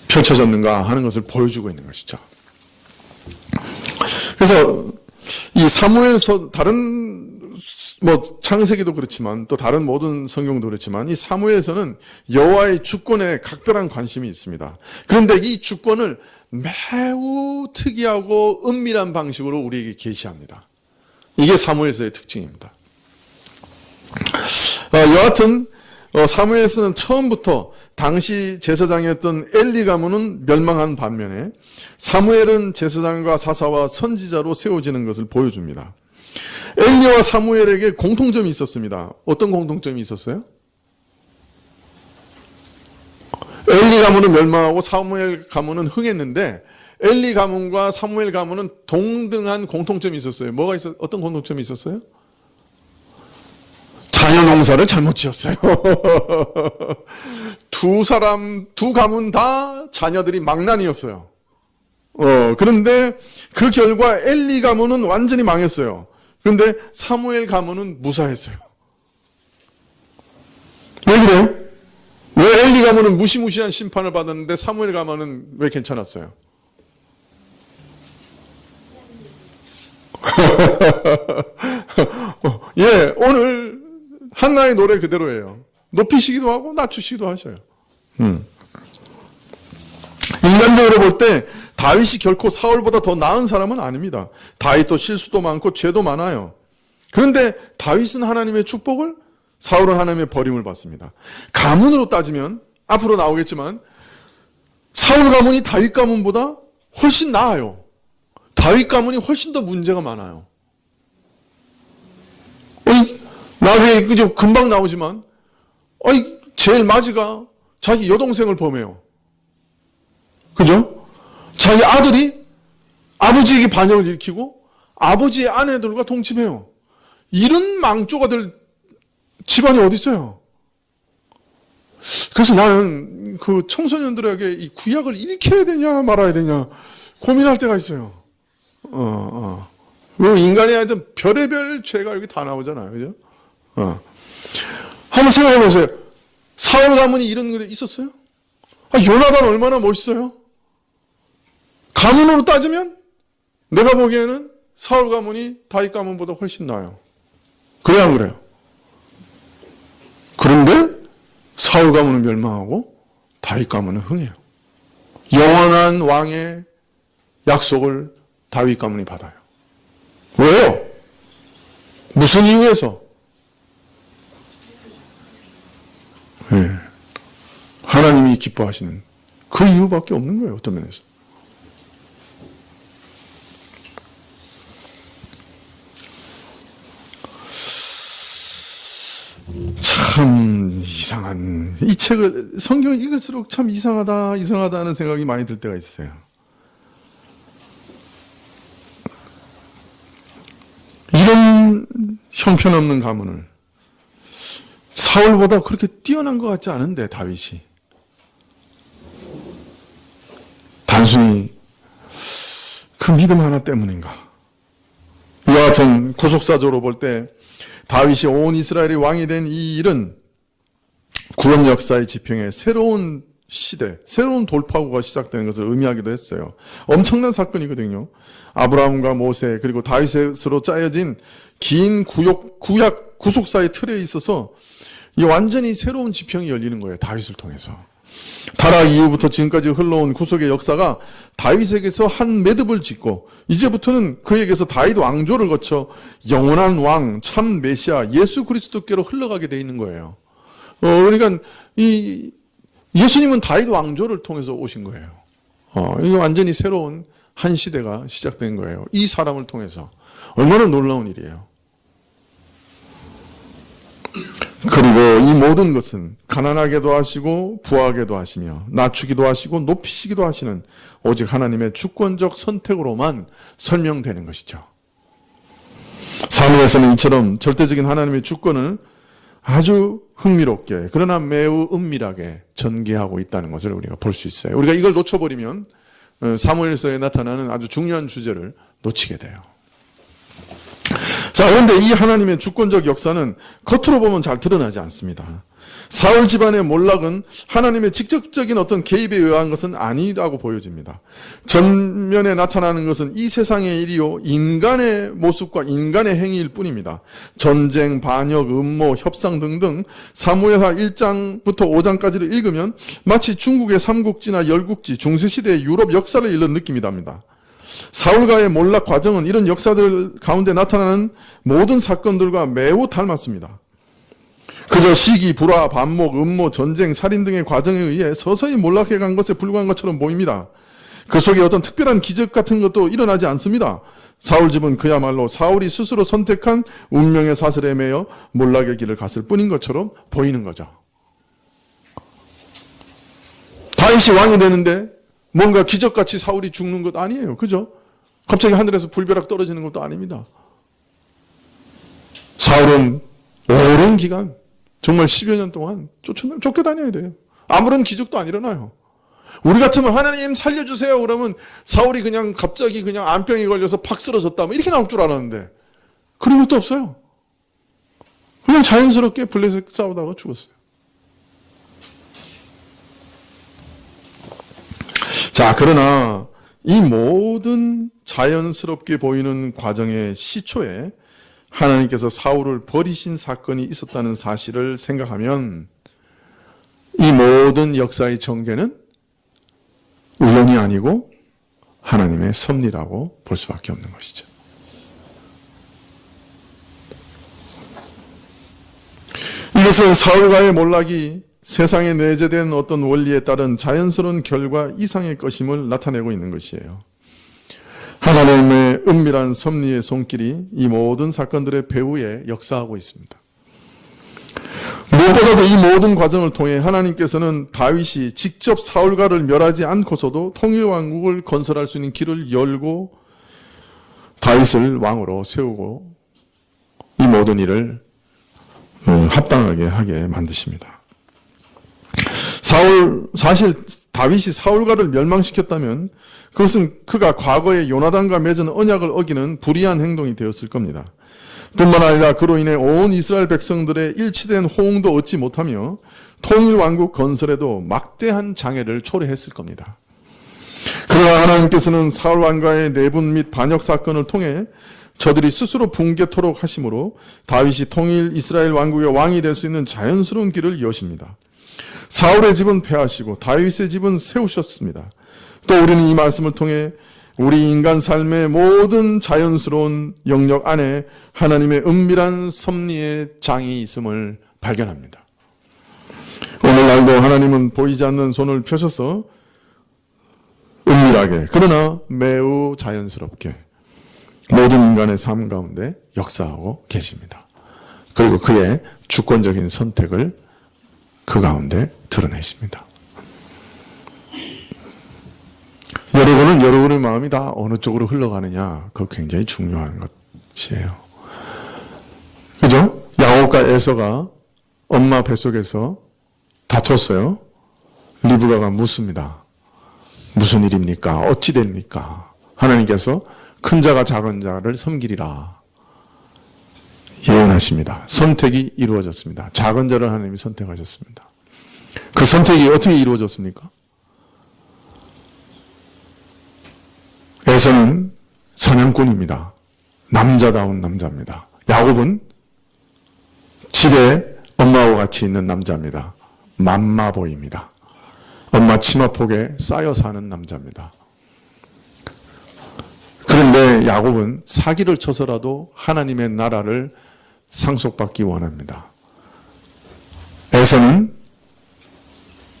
펼쳐졌는가 하는 것을 보여주고 있는 것이죠. 그래서 이 사무엘서 다른 창세기도 그렇지만 또 다른 모든 성경도 그렇지만 이 사무엘서는 여호와의 주권에 각별한 관심이 있습니다. 그런데 이 주권을 매우 특이하고 은밀한 방식으로 우리에게 계시합니다. 이게 사무엘서의 특징입니다. 여하튼 사무엘서는 처음부터 당시 제사장이었던 엘리 가문은 멸망한 반면에 사무엘은 제사장과 사사와 선지자로 세워지는 것을 보여줍니다. 엘리와 사무엘에게 공통점이 있었습니다. 어떤 공통점이 있었어요? 엘리 가문은 멸망하고 사무엘 가문은 흥했는데 엘리 가문과 사무엘 가문은 동등한 공통점이 있었어요. 어떤 공통점이 있었어요? 자녀 농사를 잘못 지었어요. 두 가문 다 자녀들이 망난이었어요. 그런데 그 결과 엘리 가문은 완전히 망했어요. 그런데 사무엘 가문은 무사했어요. 왜 그래요? 왜 엘리 가문은 무시무시한 심판을 받았는데 사무엘 가문은 왜 괜찮았어요? 예, 오늘 한나의 노래 그대로예요. 높이시기도 하고 낮추시기도 하셔요. 인간적으로 볼 때 다윗이 결코 사울보다 더 나은 사람은 아닙니다. 다윗도 실수도 많고 죄도 많아요. 그런데 다윗은 하나님의 축복을, 사울은 하나님의 버림을 받습니다. 가문으로 따지면 앞으로 나오겠지만 사울 가문이 다윗 가문보다 훨씬 나아요. 다윗 가문이 훨씬 더 문제가 많아요. 나중에 그저 금방 나오지만 제일 마지가 자기 여동생을 범해요. 그죠? 자기 아들이 아버지에게 반역을 일으키고 아버지의 아내들과 동침해요. 이런 망조가 될 집안이 어디 있어요? 그래서 나는 그 청소년들에게 이 구약을 읽혀야 되냐 말아야 되냐 고민할 때가 있어요. 인간의 하여튼 별의별 죄가 여기 다 나오잖아요. 그죠? 한번 생각해 보세요. 사울 가문이 이런 게 있었어요? 요나단 얼마나 멋있어요? 가문으로 따지면 내가 보기에는 사울 가문이 다윗 가문보다 훨씬 나아요. 그래야 안 그래요? 그런데 사울 가문은 멸망하고 다윗 가문은 흥해요. 영원한 왕의 약속을 다윗 가문이 받아요. 왜요? 무슨 이유에서? 네. 하나님이 기뻐하시는 그 이유밖에 없는 거예요. 어떤 면에서. 참 이상한, 이 책을 성경을 읽을수록 참 이상하다 하는 생각이 많이 들 때가 있어요. 이런 형편없는 가문을 사울보다 그렇게 뛰어난 것 같지 않은데 다윗이 단순히 그 믿음 하나 때문인가? 여하튼 구속사적으로 볼 때 다윗이 온 이스라엘의 왕이 된 이 일은 구원 역사의 지평에 새로운 시대, 새로운 돌파구가 시작되는 것을 의미하기도 했어요. 엄청난 사건이거든요. 아브라함과 모세 그리고 다윗으로 짜여진 긴 구약 구속사의 틀에 있어서 이 완전히 새로운 지평이 열리는 거예요. 다윗을 통해서. 타락 이후부터 지금까지 흘러온 구속의 역사가 다윗에게서 한 매듭을 짓고 이제부터는 그에게서 다윗 왕조를 거쳐 영원한 왕, 참 메시아, 예수 그리스도께로 흘러가게 돼 있는 거예요. 그러니까 이 예수님은 다윗 왕조를 통해서 오신 거예요. 이게 완전히 새로운 한 시대가 시작된 거예요. 이 사람을 통해서. 얼마나 놀라운 일이에요. 그리고 이 모든 것은 가난하게도 하시고 부하게도 하시며 낮추기도 하시고 높이시기도 하시는 오직 하나님의 주권적 선택으로만 설명되는 것이죠. 사무엘서는 이처럼 절대적인 하나님의 주권을 아주 흥미롭게 그러나 매우 은밀하게 전개하고 있다는 것을 우리가 볼 수 있어요. 우리가 이걸 놓쳐버리면 사무엘서에 나타나는 아주 중요한 주제를 놓치게 돼요. 자, 그런데 이 하나님의 주권적 역사는 겉으로 보면 잘 드러나지 않습니다. 사울 집안의 몰락은 하나님의 직접적인 어떤 개입에 의한 것은 아니라고 보여집니다. 전면에 나타나는 것은 이 세상의 일이요 인간의 모습과 인간의 행위일 뿐입니다. 전쟁, 반역, 음모, 협상 등등 사무엘하 1장부터 5장까지를 읽으면 마치 중국의 삼국지나 열국지, 중세시대의 유럽 역사를 읽는 느낌이 납니다. 사울과의 몰락 과정은 이런 역사들 가운데 나타나는 모든 사건들과 매우 닮았습니다. 그저 시기, 불화, 반목, 음모, 전쟁, 살인 등의 과정에 의해 서서히 몰락해 간 것에 불과한 것처럼 보입니다. 그 속에 어떤 특별한 기적 같은 것도 일어나지 않습니다. 사울 집은 그야말로 사울이 스스로 선택한 운명의 사슬에 매여 몰락의 길을 갔을 뿐인 것처럼 보이는 거죠. 다윗이 왕이 되는데 뭔가 기적같이 사울이 죽는 것 아니에요. 그죠? 갑자기 하늘에서 불벼락 떨어지는 것도 아닙니다. 사울은 오랜 기간, 정말 10여 년 동안 쫓겨다녀야 돼요. 아무런 기적도 안 일어나요. 우리 같으면 하나님 살려주세요 그러면 사울이 그냥 갑자기 그냥 암병이 걸려서 팍 쓰러졌다 뭐 이렇게 나올 줄 알았는데 그런 것도 없어요. 그냥 자연스럽게 블레셋 싸우다가 죽었어요. 자, 그러나 이 모든 자연스럽게 보이는 과정의 시초에 하나님께서 사울을 버리신 사건이 있었다는 사실을 생각하면 이 모든 역사의 전개는 우연이 아니고 하나님의 섭리라고 볼 수밖에 없는 것이죠. 이것은 사울과의 몰락이 세상에 내재된 어떤 원리에 따른 자연스러운 결과 이상의 것임을 나타내고 있는 것이에요. 하나님의 은밀한 섭리의 손길이 이 모든 사건들의 배후에 역사하고 있습니다. 무엇보다도 이 모든 과정을 통해 하나님께서는 다윗이 직접 사울가를 멸하지 않고서도 통일왕국을 건설할 수 있는 길을 열고 다윗을 왕으로 세우고 이 모든 일을 합당하게 하게 만드십니다. 사실 다윗이 사울가를 멸망시켰다면 그것은 그가 과거에 요나단과 맺은 언약을 어기는 불의한 행동이 되었을 겁니다. 뿐만 아니라 그로 인해 온 이스라엘 백성들의 일치된 호응도 얻지 못하며 통일왕국 건설에도 막대한 장애를 초래했을 겁니다. 그러나 하나님께서는 사울 왕가의 내분 및 반역 사건을 통해 저들이 스스로 붕괴토록 하심으로 다윗이 통일 이스라엘 왕국의 왕이 될 수 있는 자연스러운 길을 여십니다. 사울의 집은 패하시고 다윗의 집은 세우셨습니다. 또 우리는 이 말씀을 통해 우리 인간 삶의 모든 자연스러운 영역 안에 하나님의 은밀한 섭리의 장이 있음을 발견합니다. 오늘날도 하나님은 보이지 않는 손을 펴셔서 은밀하게 그러나 매우 자연스럽게 모든 인간의 삶 가운데 역사하고 계십니다. 그리고 그의 주권적인 선택을 그 가운데 드러내십니다. 여러분의 마음이 다 어느 쪽으로 흘러가느냐, 그거 굉장히 중요한 것이에요. 그죠? 야곱과 에서가 엄마 뱃속에서 다퉜어요. 리브가가 묻습니다. 무슨 일입니까? 어찌 됩니까? 하나님께서 큰 자가 작은 자를 섬기리라. 예언하십니다. 선택이 이루어졌습니다. 작은 자를 하나님이 선택하셨습니다. 그 선택이 어떻게 이루어졌습니까? 에서는 사냥꾼입니다. 남자다운 남자입니다. 야곱은 집에 엄마와 같이 있는 남자입니다. 맘마보입니다. 엄마 치마폭에 쌓여 사는 남자입니다. 그런데 야곱은 사기를 쳐서라도 하나님의 나라를 상속받기 원합니다. 에서는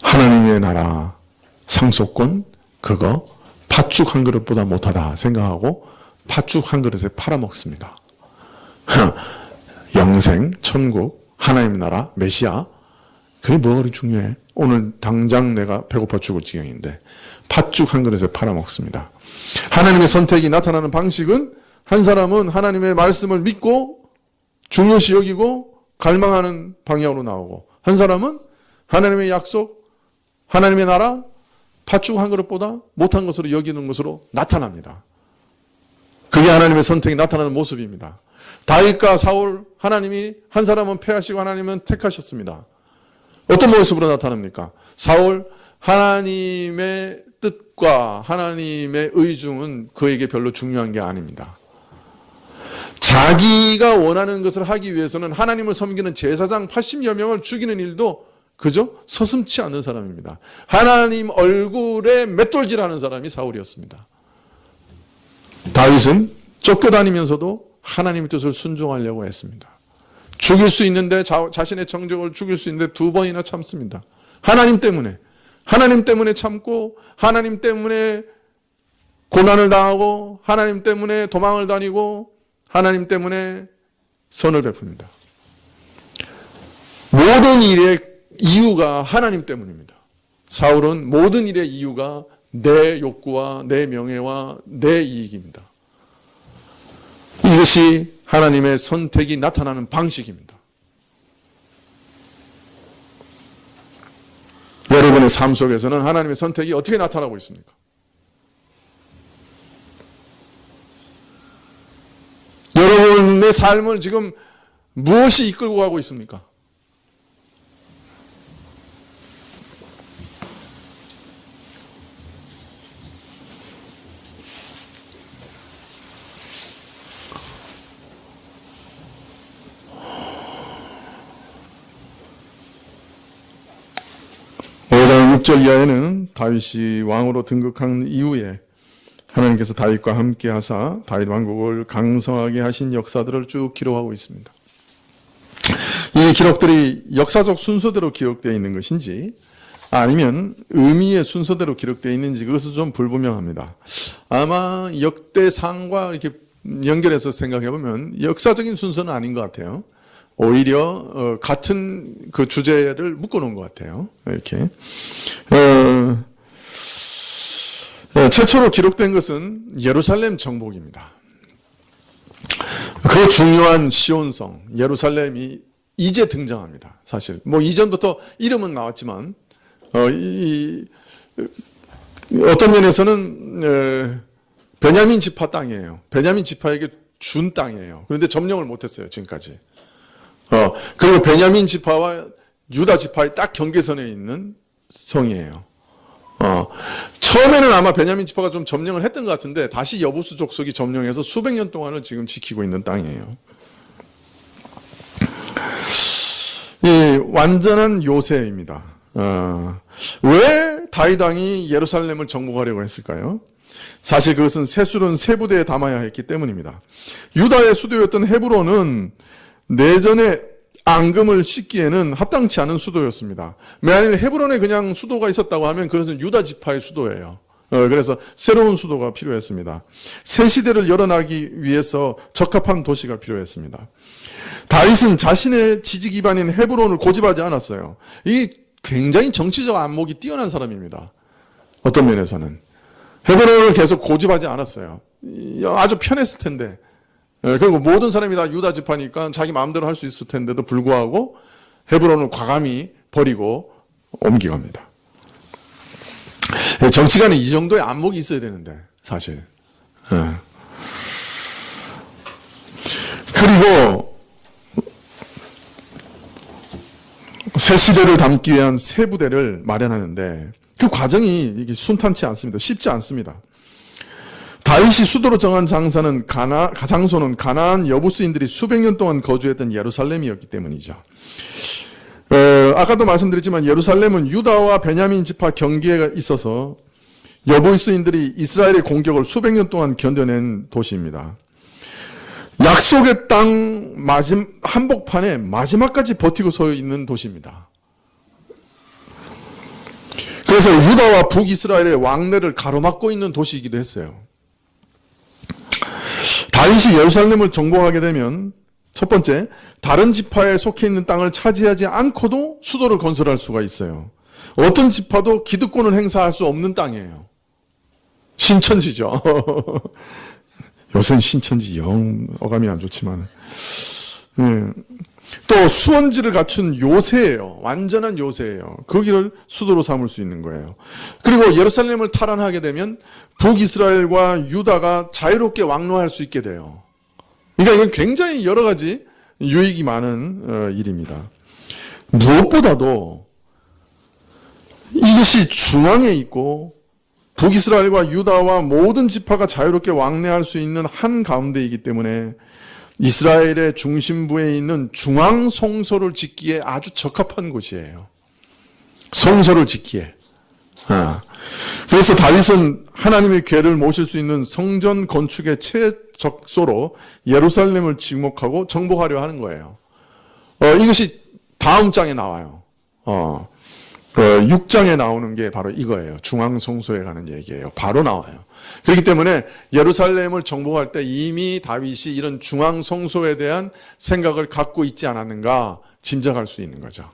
하나님의 나라 상속권 그거 팥죽 한 그릇보다 못하다 생각하고 팥죽 한 그릇에 팔아먹습니다. 영생, 천국, 하나님의 나라, 메시아 그게 뭐가 그리 중요해? 오늘 당장 내가 배고파 죽을 지경인데 팥죽 한 그릇에 팔아먹습니다. 하나님의 선택이 나타나는 방식은 한 사람은 하나님의 말씀을 믿고 중요시 여기고 갈망하는 방향으로 나오고 한 사람은 하나님의 약속, 하나님의 나라, 팥죽 한 그릇보다 못한 것으로 여기는 것으로 나타납니다. 그게 하나님의 선택이 나타나는 모습입니다. 다윗과 사울 하나님이 한 사람은 패하시고 하나님은 택하셨습니다. 어떤 모습으로 나타납니까? 사울 하나님의 뜻과 하나님의 의중은 그에게 별로 중요한 게 아닙니다. 자기가 원하는 것을 하기 위해서는 하나님을 섬기는 제사장 80여 명을 죽이는 일도 그저 서슴지 않는 사람입니다. 하나님 얼굴에 맷돌질하는 사람이 사울이었습니다. 다윗은 쫓겨다니면서도 하나님의 뜻을 순종하려고 했습니다. 죽일 수 있는데 자신의 정적을 죽일 수 있는데 2번이나 참습니다. 하나님 때문에 참고 하나님 때문에 고난을 당하고 하나님 때문에 도망을 다니고 하나님 때문에 선을 베풉니다. 모든 일의 이유가 하나님 때문입니다. 사울은 모든 일의 이유가 내 욕구와 내 명예와 내 이익입니다. 이것이 하나님의 선택이 나타나는 방식입니다. 여러분의 삶 속에서는 하나님의 선택이 어떻게 나타나고 있습니까? 여러분의 삶을 지금 무엇이 이끌고 가고 있습니까? (5장 6절) 이하에는 다윗이 왕으로 등극한 이후에 하나님께서 다윗과 함께 하사 다윗 왕국을 강성하게 하신 역사들을 쭉 기록하고 있습니다. 이 기록들이 역사적 순서대로 기록되어 있는 것인지 아니면 의미의 순서대로 기록되어 있는지 그것은 좀 불분명합니다. 아마 역대상과 이렇게 연결해서 생각해 보면 역사적인 순서는 아닌 것 같아요. 오히려 같은 그 주제를 묶어놓은 것 같아요. 이렇게 최초로 기록된 것은 예루살렘 정복입니다. 그 중요한 시온성 예루살렘이 이제 등장합니다. 사실 뭐 이전부터 이름은 나왔지만 어떤 면에서는 베냐민 지파 땅이에요. 베냐민 지파에게 준 땅이에요. 그런데 점령을 못했어요 지금까지. 그리고 베냐민 지파와 유다 지파의 딱 경계선에 있는 성이에요. 처음에는 아마 베냐민 지파가 좀 점령을 했던 것 같은데 다시 여부수 족속이 점령해서 수백 년 동안을 지금 지키고 있는 땅이에요. 이 완전한 요새입니다. 왜 다윗 왕이 예루살렘을 정복하려고 했을까요? 사실 그것은 세술은 세 부대에 담아야 했기 때문입니다. 유다의 수도였던 헤브론은 내전에 앙금을 싣기에는 합당치 않은 수도였습니다. 만일 헤브론에 그냥 수도가 있었다고 하면 그것은 유다 지파의 수도예요. 그래서 새로운 수도가 필요했습니다. 새 시대를 열어나기 위해서 적합한 도시가 필요했습니다. 다윗은 자신의 지지 기반인 헤브론을 고집하지 않았어요. 이 굉장히 정치적 안목이 뛰어난 사람입니다. 어떤 면에서는 헤브론을 계속 고집하지 않았어요. 아주 편했을 텐데. 그리고 모든 사람이 다 유다 지파니까 자기 마음대로 할 수 있을 텐데도 불구하고 헤브론을 과감히 버리고 옮겨갑니다. 정치가는 이 정도의 안목이 있어야 되는데 사실. 그리고 새 시대를 담기 위한 새 부대를 마련하는데 그 과정이 이게 순탄치 않습니다. 쉽지 않습니다. 다윗이 수도로 정한 장소는 가나안 여부수인들이 수백 년 동안 거주했던 예루살렘이었기 때문이죠. 아까도 말씀드렸지만 예루살렘은 유다와 베냐민 지파 경계가 있어서 여부수인들이 이스라엘의 공격을 수백 년 동안 견뎌낸 도시입니다. 약속의 땅 한복판에 마지막까지 버티고 서 있는 도시입니다. 그래서 유다와 북이스라엘의 왕래를 가로막고 있는 도시이기도 했어요. 다윗이 예루살렘을 정복하게 되면 첫 번째, 다른 지파에 속해 있는 땅을 차지하지 않고도 수도를 건설할 수가 있어요. 어떤 지파도 기득권을 행사할 수 없는 땅이에요. 신천지죠. 요새는 신천지 영 어감이 안 좋지만. 또 수원지를 갖춘 요새예요. 완전한 요새예요. 거기를 수도로 삼을 수 있는 거예요. 그리고 예루살렘을 탈환하게 되면 북이스라엘과 유다가 자유롭게 왕노할 수 있게 돼요. 그러니까 이건 굉장히 여러 가지 유익이 많은 일입니다. 무엇보다도 이것이 중앙에 있고 북이스라엘과 유다와 모든 지파가 자유롭게 왕래할 수 있는 한 가운데이기 때문에 이스라엘의 중심부에 있는 중앙 성소를 짓기에 아주 적합한 곳이에요. 성소를 짓기에. 그래서 다윗은 하나님의 궤를 모실 수 있는 성전 건축의 최적소로 예루살렘을 지목하고 정복하려 하는 거예요. 이것이 다음 장에 나와요. 6장에 나오는 게 바로 이거예요. 중앙 성소에 가는 얘기예요. 바로 나와요. 그렇기 때문에 예루살렘을 정복할 때 이미 다윗이 이런 중앙 성소에 대한 생각을 갖고 있지 않았는가 짐작할 수 있는 거죠.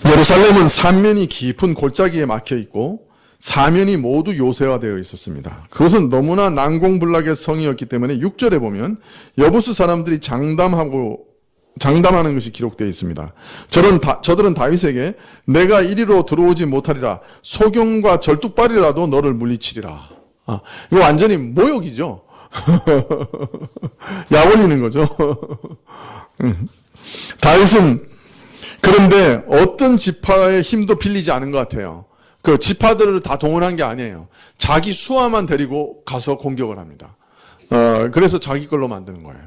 예루살렘은 삼면이 깊은 골짜기에 막혀 있고 사면이 모두 요새화되어 있었습니다. 그것은 너무나 난공불락의 성이었기 때문에 6절에 보면 여부수 사람들이 장담하는 것이 기록되어 있습니다. 저들은 다윗에게 내가 이리로 들어오지 못하리라. 소경과 절뚝발이라도 너를 물리치리라. 이거 완전히 모욕이죠. 약 올리는 거죠. 다윗은 그런데 어떤 지파의 힘도 빌리지 않은 것 같아요. 그 지파들을 다 동원한 게 아니에요. 자기 수하만 데리고 가서 공격을 합니다. 그래서 자기 걸로 만드는 거예요.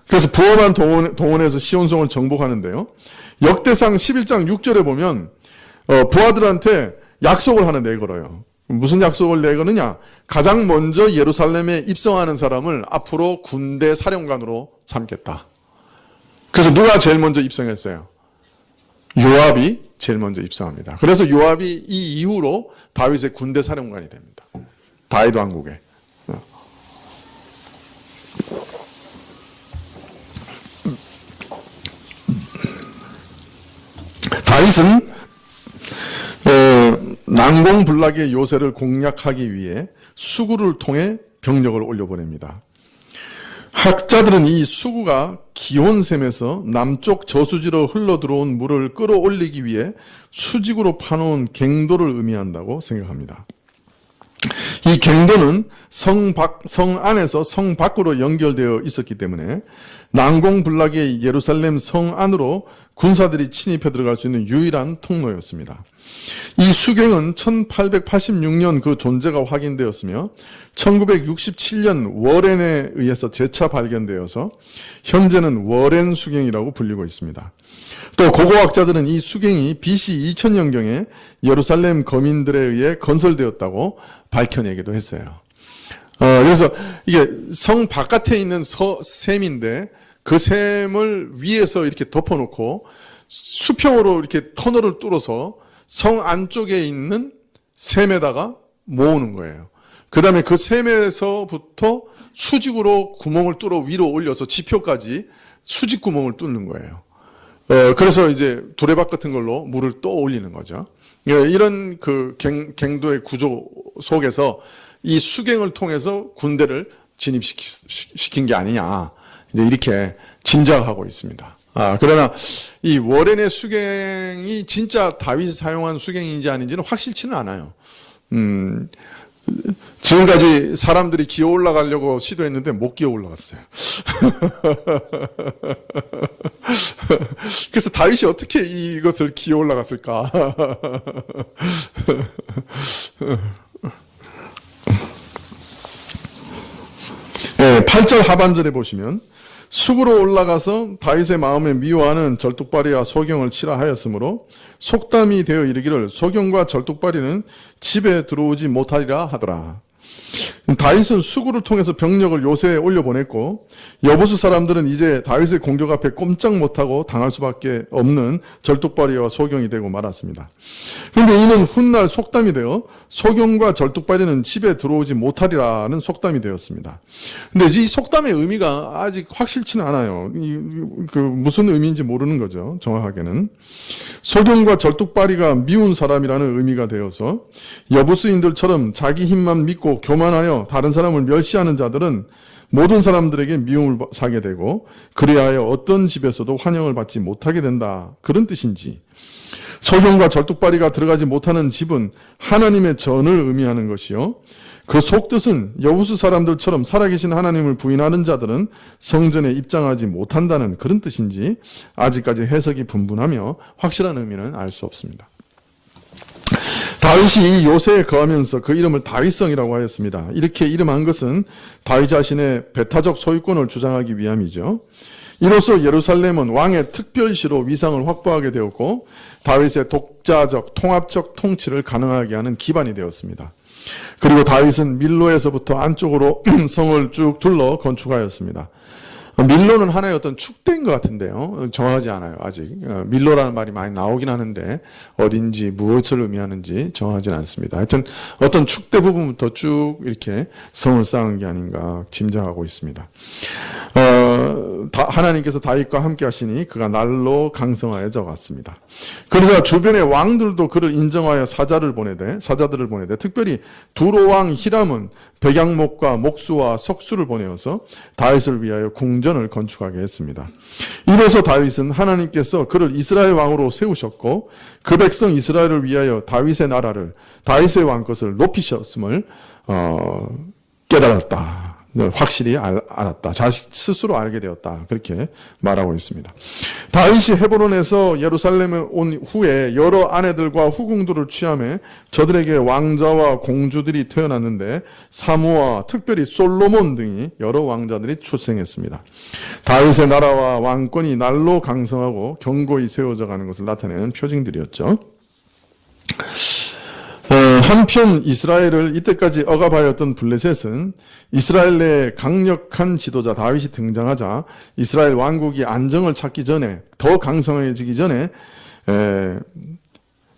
그래서 부하만 동원해서 시온성을 정복하는데요. 역대상 11장 6절에 보면 부하들한테 약속을 하나 내걸어요. 무슨 약속을 내거느냐? 가장 먼저 예루살렘에 입성하는 사람을 앞으로 군대 사령관으로 삼겠다. 그래서 누가 제일 먼저 입성했어요? 요압이 제일 먼저 입성합니다. 그래서 요압이 이 이후로 다윗의 군대 사령관이 됩니다. 다윗 왕국에. 다윗은 난공불락의 요새를 공략하기 위해 수구를 통해 병력을 올려보냅니다. 학자들은 이 수구가 기온샘에서 남쪽 저수지로 흘러들어온 물을 끌어올리기 위해 수직으로 파놓은 갱도를 의미한다고 생각합니다. 이 갱도는 성 안에서 성 밖으로 연결되어 있었기 때문에 난공불락의 예루살렘 성 안으로 군사들이 침입해 들어갈 수 있는 유일한 통로였습니다. 이 수경은 1886년 그 존재가 확인되었으며 1967년 워렌에 의해서 재차 발견되어서 현재는 워렌 수경이라고 불리고 있습니다. 또 고고학자들은 이 수경이 BC 2000년경에 예루살렘 거민들에 의해 건설되었다고 밝혀내기도 했어요. 그래서 이게 성 바깥에 있는 샘인데 그 샘을 위에서 이렇게 덮어놓고 수평으로 이렇게 터널을 뚫어서 성 안쪽에 있는 샘에다가 모으는 거예요. 그 다음에 그 샘에서부터 수직으로 구멍을 뚫어 위로 올려서 지표까지 수직 구멍을 뚫는 거예요. 그래서 이제 두레박 같은 걸로 물을 또 올리는 거죠. 이런 그 갱도의 구조 속에서 이 수경을 통해서 군대를 진입시킨 게 아니냐. 이제 이렇게 짐작하고 있습니다. 그러나 이 워렌의 수경이 진짜 다윗이 사용한 수경인지 아닌지는 확실치는 않아요. 지금까지 사람들이 기어 올라가려고 시도했는데 못 기어 올라갔어요. 그래서 다윗이 어떻게 이것을 기어 올라갔을까? 네, 8절 하반절에 보시면 숲으로 올라가서 다윗의 마음에 미워하는 절뚝발이와 소경을 치라 하였으므로 속담이 되어 이르기를 소경과 절뚝발이는 집에 들어오지 못하리라 하더라. 다윗은 수구를 통해서 병력을 요새에 올려보냈고 여부수 사람들은 이제 다윗의 공격 앞에 꼼짝 못하고 당할 수밖에 없는 절뚝발이와 소경이 되고 말았습니다. 그런데 이는 훗날 속담이 되어 소경과 절뚝발이는 집에 들어오지 못하리라는 속담이 되었습니다. 근데 이 속담의 의미가 아직 확실치는 않아요. 무슨 의미인지 모르는 거죠. 정확하게는. 소경과 절뚝발이가 미운 사람이라는 의미가 되어서 여부수인들처럼 자기 힘만 믿고 교만하여 다른 사람을 멸시하는 자들은 모든 사람들에게 미움을 사게 되고 그리하여 어떤 집에서도 환영을 받지 못하게 된다. 그런 뜻인지. 소경과 절뚝발이가 들어가지 못하는 집은 하나님의 전을 의미하는 것이요. 그 속뜻은 여부수 사람들처럼 살아계신 하나님을 부인하는 자들은 성전에 입장하지 못한다는 그런 뜻인지 아직까지 해석이 분분하며 확실한 의미는 알 수 없습니다. 다윗이 이 요새에 거하면서 그 이름을 다윗성이라고 하였습니다. 이렇게 이름한 것은 다윗 자신의 배타적 소유권을 주장하기 위함이죠. 이로써 예루살렘은 왕의 특별시로 위상을 확보하게 되었고 다윗의 독자적 통합적 통치를 가능하게 하는 기반이 되었습니다. 그리고 다윗은 밀로에서부터 안쪽으로 성을 쭉 둘러 건축하였습니다. 밀로는 하나의 어떤 축대인 것 같은데요. 정하지 않아요, 아직. 밀로라는 말이 많이 나오긴 하는데 어딘지 무엇을 의미하는지 정하지는 않습니다. 하여튼 어떤 축대 부분부터 쭉 이렇게 성을 쌓은 게 아닌가 짐작하고 있습니다. 하나님께서 다윗과 함께 하시니 그가 날로 강성하여져 갔습니다. 그러자 주변의 왕들도 그를 인정하여 사자들을 보내되 특별히 두로 왕 히람은 백양목과 목수와 석수를 보내어서 다윗을 위하여 궁전을 건축하게 했습니다. 이로써 다윗은 하나님께서 그를 이스라엘 왕으로 세우셨고 그 백성 이스라엘을 위하여 다윗의 나라를 다윗의 왕것을 높이셨음을 깨달았다. 확실히 알았다. 자식 스스로 알게 되었다. 그렇게 말하고 있습니다. 다윗이 헤브론에서 예루살렘에 온 후에 여러 아내들과 후궁들을 취함해 저들에게 왕자와 공주들이 태어났는데 사무와 특별히 솔로몬 등이 여러 왕자들이 출생했습니다. 다윗의 나라와 왕권이 날로 강성하고 견고히 세워져 가는 것을 나타내는 표징들이었죠. 한편 이스라엘을 이때까지 억압하였던 블레셋은 이스라엘 내 강력한 지도자 다윗이 등장하자 이스라엘 왕국이 안정을 찾기 전에 더 강성해지기 전에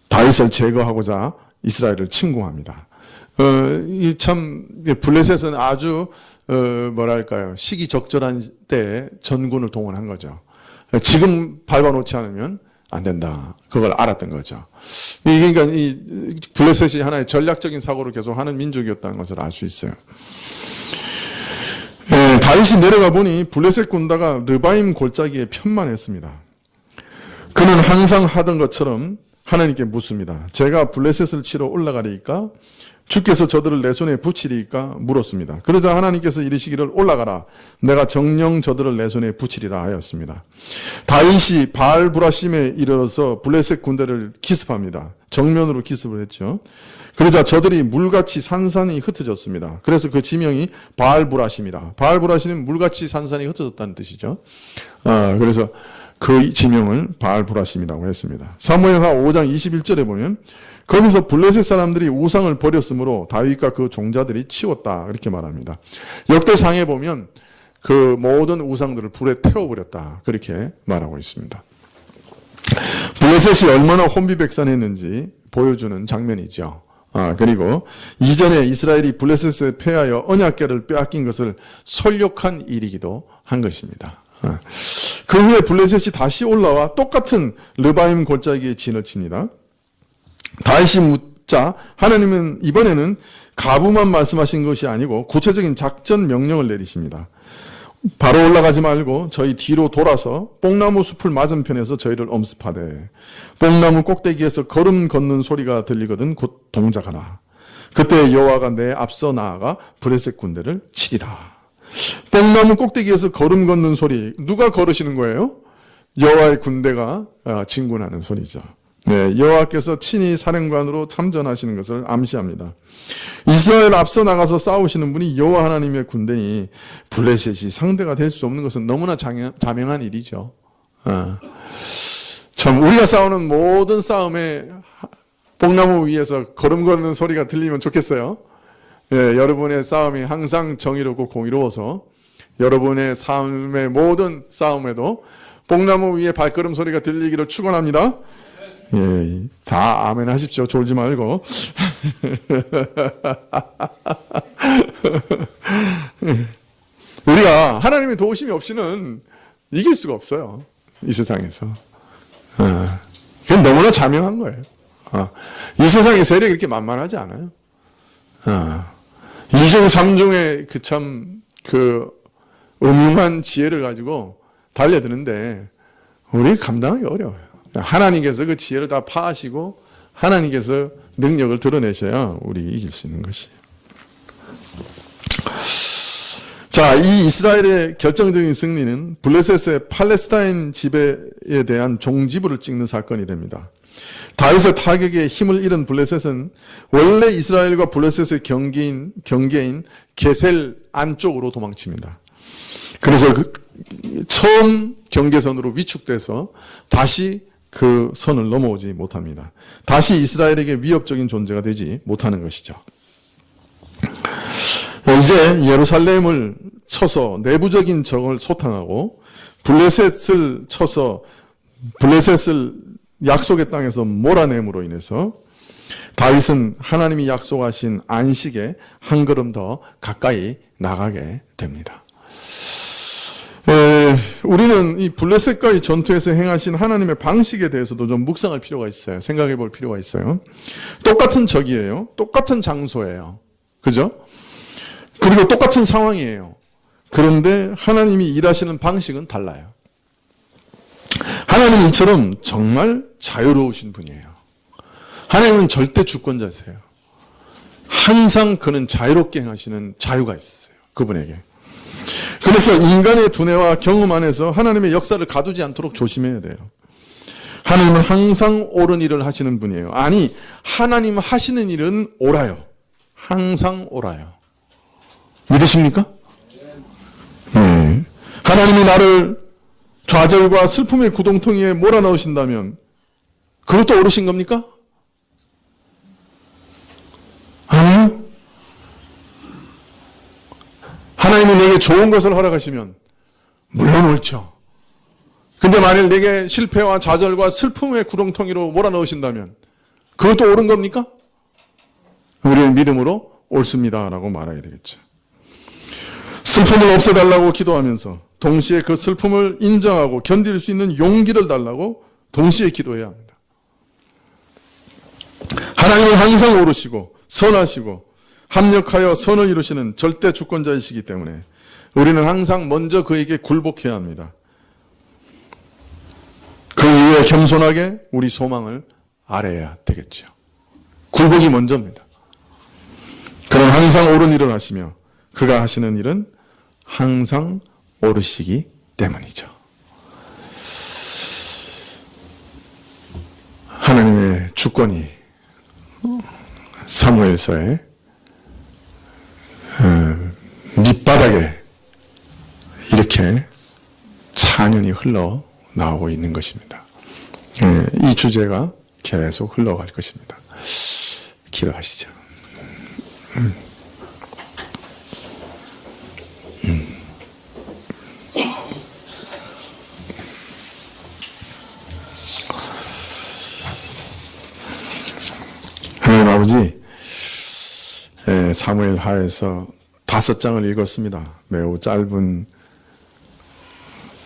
다윗을 제거하고자 이스라엘을 침공합니다. 참 블레셋은 아주 뭐랄까요, 시기적절한 때에 전군을 동원한 거죠. 지금 밟아놓지 않으면 안 된다. 그걸 알았던 거죠. 그러니까 이 블레셋이 하나의 전략적인 사고를 계속 하는 민족이었다는 것을 알 수 있어요. 다윗이 내려가 보니 블레셋 군다가 르바임 골짜기에 편만했습니다. 그는 항상 하던 것처럼 하나님께 묻습니다. 제가 블레셋을 치러 올라가리이까? 주께서 저들을 내 손에 붙이리이까? 물었습니다. 그러자 하나님께서 이르시기를 올라가라. 내가 정녕 저들을 내 손에 붙이리라 하였습니다. 다윗이 바알브라심에 이르러서 블레셋 군대를 기습합니다. 정면으로 기습을 했죠. 그러자 저들이 물같이 산산이 흩어졌습니다. 그래서 그 지명이 바알브라심이라. 바알브라심은 물같이 산산이 흩어졌다는 뜻이죠. 그래서 그 지명을 바알브라심이라고 했습니다. 사무엘하 5장 21절에 보면 거기서 블레셋 사람들이 우상을 버렸으므로 다윗과 그 종자들이 치웠다 이렇게 말합니다. 역대상에 보면 그 모든 우상들을 불에 태워버렸다 그렇게 말하고 있습니다. 블레셋이 얼마나 혼비백산했는지 보여주는 장면이죠. 그리고 이전에 이스라엘이 블레셋에 패하여 언약궤를 빼앗긴 것을 설욕한 일이기도 한 것입니다. 그 후에 블레셋이 다시 올라와 똑같은 르바임 골짜기에 진을 칩니다. 다윗이 묻자 하나님은 이번에는 가부만 말씀하신 것이 아니고 구체적인 작전 명령을 내리십니다. 바로 올라가지 말고 저희 뒤로 돌아서 뽕나무 숲을 맞은편에서 저희를 엄습하되 뽕나무 꼭대기에서 걸음 걷는 소리가 들리거든 곧 동작하라. 그때 여호와가 내 앞서 나아가 블레셋 군대를 치리라. 뽕나무 꼭대기에서 걸음 걷는 소리, 누가 걸으시는 거예요? 여호와의 군대가 진군하는 소리죠. 네, 여호와께서 친히 사령관으로 참전하시는 것을 암시합니다. 이스라엘 앞서 나가서 싸우시는 분이 여호와 하나님의 군대니 블레셋이 상대가 될 수 없는 것은 너무나 자명한 일이죠. 참 우리가 싸우는 모든 싸움에 뽕나무 위에서 걸음 걷는 소리가 들리면 좋겠어요. 예, 여러분의 싸움이 항상 정의롭고 공의로워서 여러분의 삶의 모든 싸움에도 뽕나무 위에 발걸음 소리가 들리기를 축원합니다. 예, 다 아멘 하십시오. 졸지 말고. 우리가 하나님의 도우심이 없이는 이길 수가 없어요. 이 세상에서. 그건 너무나 자명한 거예요. 이 세상의 세력이 그렇게 만만하지 않아요. 이중 삼중의 그 음흉한 지혜를 가지고 달려드는데 우리 감당하기 어려워요. 하나님께서 그 지혜를 다 파하시고 하나님께서 능력을 드러내셔야 우리 이길 수 있는 것이에요. 자, 이 이스라엘의 결정적인 승리는 블레셋의 팔레스타인 지배에 대한 종지부를 찍는 사건이 됩니다. 다윗의 타격에 힘을 잃은 블레셋은 원래 이스라엘과 블레셋의 경계인 게셀 안쪽으로 도망칩니다. 그래서 처음 경계선으로 위축돼서 다시 그 선을 넘어오지 못합니다. 다시 이스라엘에게 위협적인 존재가 되지 못하는 것이죠. 이제 예루살렘을 쳐서 내부적인 적을 소탕하고 블레셋을 쳐서 블레셋을 약속의 땅에서 몰아냄으로 인해서 다윗은 하나님이 약속하신 안식에 한 걸음 더 가까이 나가게 됩니다. 우리는 이 블레셋과의 전투에서 행하신 하나님의 방식에 대해서도 좀 묵상할 필요가 있어요. 생각해 볼 필요가 있어요. 똑같은 적이에요. 똑같은 장소예요. 그죠? 그리고 똑같은 상황이에요. 그런데 하나님이 일하시는 방식은 달라요. 하나님은 이처럼 정말 자유로우신 분이에요. 하나님은 절대 주권자세요. 항상 그는 자유롭게 행하시는 자유가 있어요. 그분에게. 그래서 인간의 두뇌와 경험 안에서 하나님의 역사를 가두지 않도록 조심해야 돼요. 하나님은 항상 옳은 일을 하시는 분이에요. 아니, 하나님 하시는 일은 옳아요. 항상 옳아요. 믿으십니까? 네. 하나님이 나를 좌절과 슬픔의 구덩텅이에 몰아넣으신다면 그것도 옳으신 겁니까? 아니요. 하나님이 내게 좋은 것을 허락하시면 물론 옳죠. 근데 만일 내게 실패와 좌절과 슬픔의 구덩텅이로 몰아넣으신다면 그것도 옳은 겁니까? 우리는 믿음으로 옳습니다라고 말해야 되겠죠. 슬픔을 없애달라고 기도하면서 동시에 그 슬픔을 인정하고 견딜 수 있는 용기를 달라고 동시에 기도해야 합니다. 하나님은 항상 옳으시고 선하시고 합력하여 선을 이루시는 절대 주권자이시기 때문에 우리는 항상 먼저 그에게 굴복해야 합니다. 그 이후에 겸손하게 우리 소망을 아뢰야 되겠죠. 굴복이 먼저입니다. 그는 항상 옳은 일을 하시며 그가 하시는 일은 항상 옳으시기 때문이죠. 하나님의 주권이 사무엘서에 밑바닥에 이렇게 찬연히 흘러나오고 있는 것입니다. 이 주제가 계속 흘러갈 것입니다. 기도하시죠. 하나님 아버지, 사무엘 하에서 5장을 읽었습니다. 매우 짧은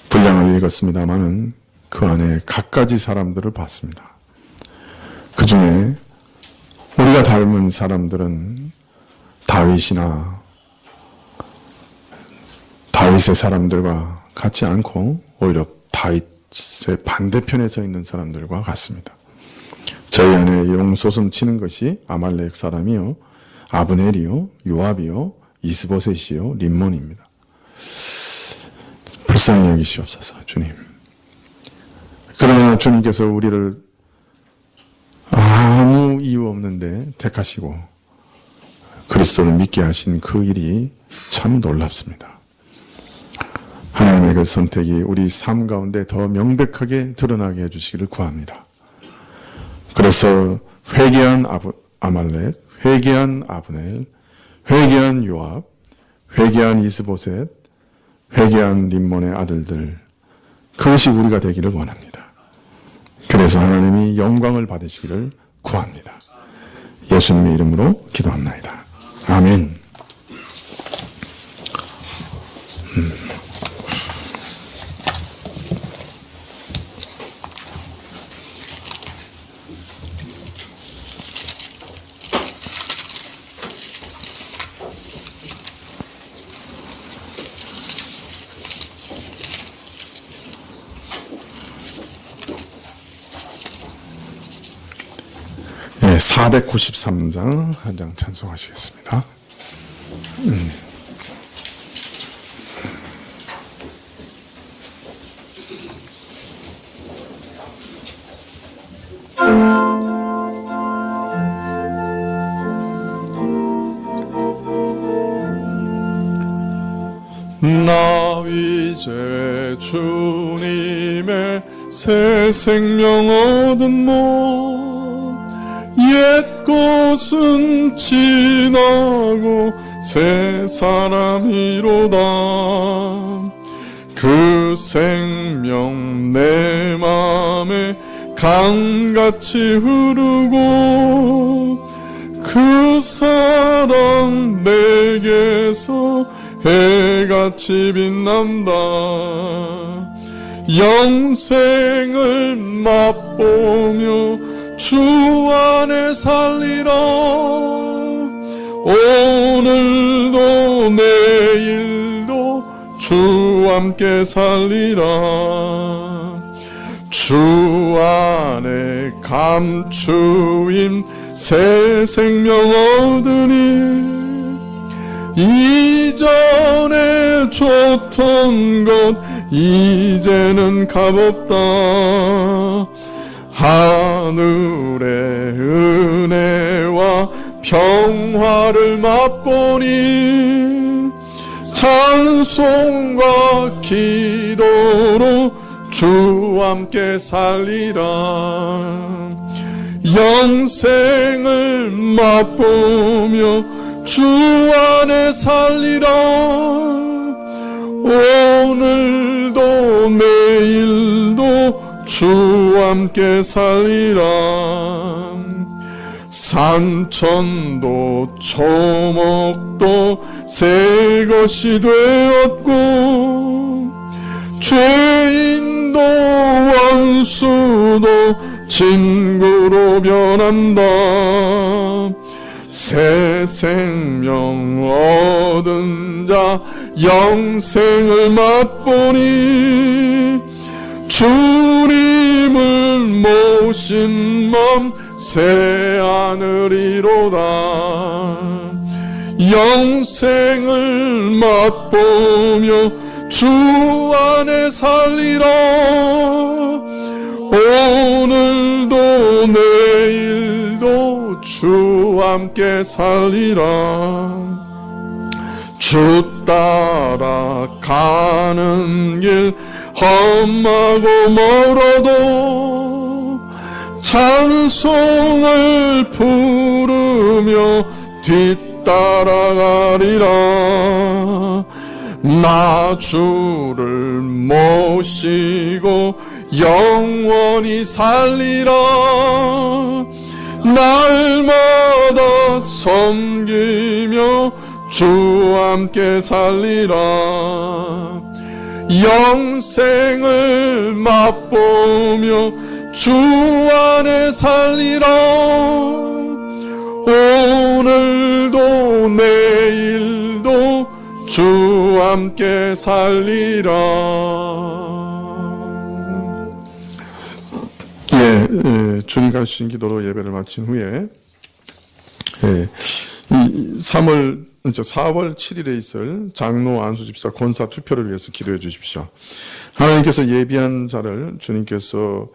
분량을 읽었습니다만은 그 안에 갖가지 사람들을 봤습니다. 그 중에 우리가 닮은 사람들은 다윗이나 다윗의 사람들과 같지 않고 오히려 다윗의 반대편에 서 있는 사람들과 같습니다. 저희 안에 용솟음 치는 것이 아말렉 사람이요, 아브넬이요, 요압이요, 이스보셋이요, 림몬입니다. 불쌍히 여기시옵소서, 주님. 그러나 주님께서 우리를 아무 이유 없는데 택하시고 그리스도를 믿게 하신 그 일이 참 놀랍습니다. 하나님의 그 선택이 우리 삶 가운데 더 명백하게 드러나게 해주시기를 구합니다. 그래서 회개한 아말렉, 회개한 아브넬, 회개한 요압, 회개한 이스보셋, 회개한 림몬의 아들들, 그것이 우리가 되기를 원합니다. 그래서 하나님이 영광을 받으시기를 구합니다. 예수님의 이름으로 기도합나이다. 아멘. 네, 493장 한 장 찬송하시겠습니다. 나 이제 주님의 새 생명 얻은 몸 옛 것은 지나고 새 사람이로다. 그 생명 내 맘에 강같이 흐르고 그 사랑 내게서 해같이 빛난다. 영생을 맛보며 주 안에 살리라. 오늘도 내일도 주 함께 살리라. 주 안에 감추인 새 생명 얻으니 이전에 좋던 것 이제는 값없다. 하늘의 은혜와 평화를 맛보니 찬송과 기도로 주 함께 살리라. 영생을 맛보며 주 안에 살리라. 오늘도 내일도 주 함께 살리라. 산천도 초목도 새 것이 되었고 죄인도 원수도 친구로 변한다. 새 생명 얻은 자 영생을 맛보니 주님을 모신 맘 새 하늘이로다. 영생을 맛보며 주 안에 살리라. 오늘도 내일도 주 함께 살리라. 주 따라 가는 길 험하고 멀어도 찬송을 부르며 뒤따라가리라. 나 주를 모시고 영원히 살리라. 날마다 섬기며 주 함께 살리라. 영생을 맛보며 주 안에 살리라. 오늘도 내일도 주 함께 살리라. 주님 가르치신 기도로 예배를 마친 후에 4월 7일에 있을 장로 안수집사 권사 투표를 위해서 기도해 주십시오. 하나님께서 예비한 자를 주님께서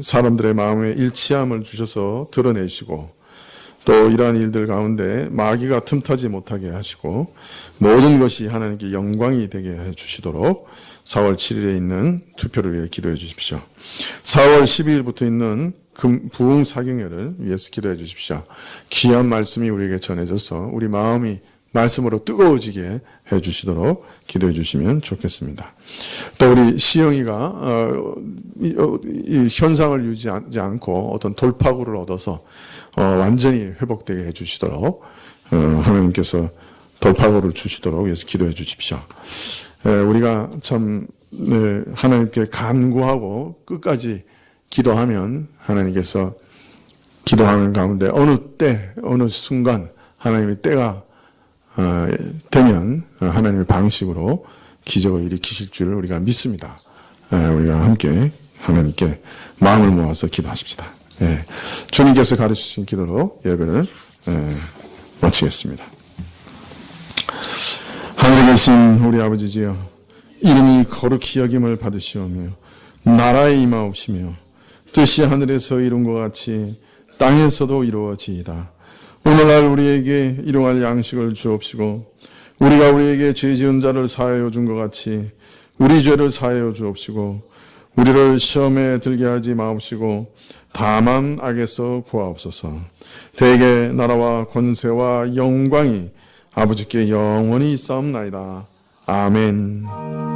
사람들의 마음에 일치함을 주셔서 드러내시고 또 이러한 일들 가운데 마귀가 틈타지 못하게 하시고 모든 것이 하나님께 영광이 되게 해 주시도록 4월 7일에 있는 투표를 위해 기도해 주십시오. 4월 12일부터 있는 부흥 사경회를 위해서 기도해 주십시오. 귀한 말씀이 우리에게 전해져서 우리 마음이 말씀으로 뜨거워지게 해 주시도록 기도해 주시면 좋겠습니다. 또 우리 시영이가 이 현상을 유지하지 않고 어떤 돌파구를 얻어서 완전히 회복되게 해 주시도록 하나님께서 돌파구를 주시도록 위해서 기도해 주십시오. 우리가 참 하나님께 간구하고 끝까지 기도하면 하나님께서 기도하는 가운데 어느 때 어느 순간 하나님의 때가 되면 하나님의 방식으로 기적을 일으키실 줄을 우리가 믿습니다. 우리가 함께 하나님께 마음을 모아서 기도하십시다. 주님께서 가르치신 기도로 예배를 마치겠습니다. 하늘에 계신 우리 아버지지여, 이름이 거룩히 여김을 받으시오며 나라에 임하옵시며 뜻이 하늘에서 이룬 것 같이 땅에서도 이루어지이다. 오늘날 우리에게 일용할 양식을 주옵시고 우리가 우리에게 죄 지은 자를 사하여 준 것 같이 우리 죄를 사하여 주옵시고 우리를 시험에 들게 하지 마옵시고 다만 악에서 구하옵소서. 대개 나라와 권세와 영광이 아버지께 영원히 있사옵나이다. 아멘.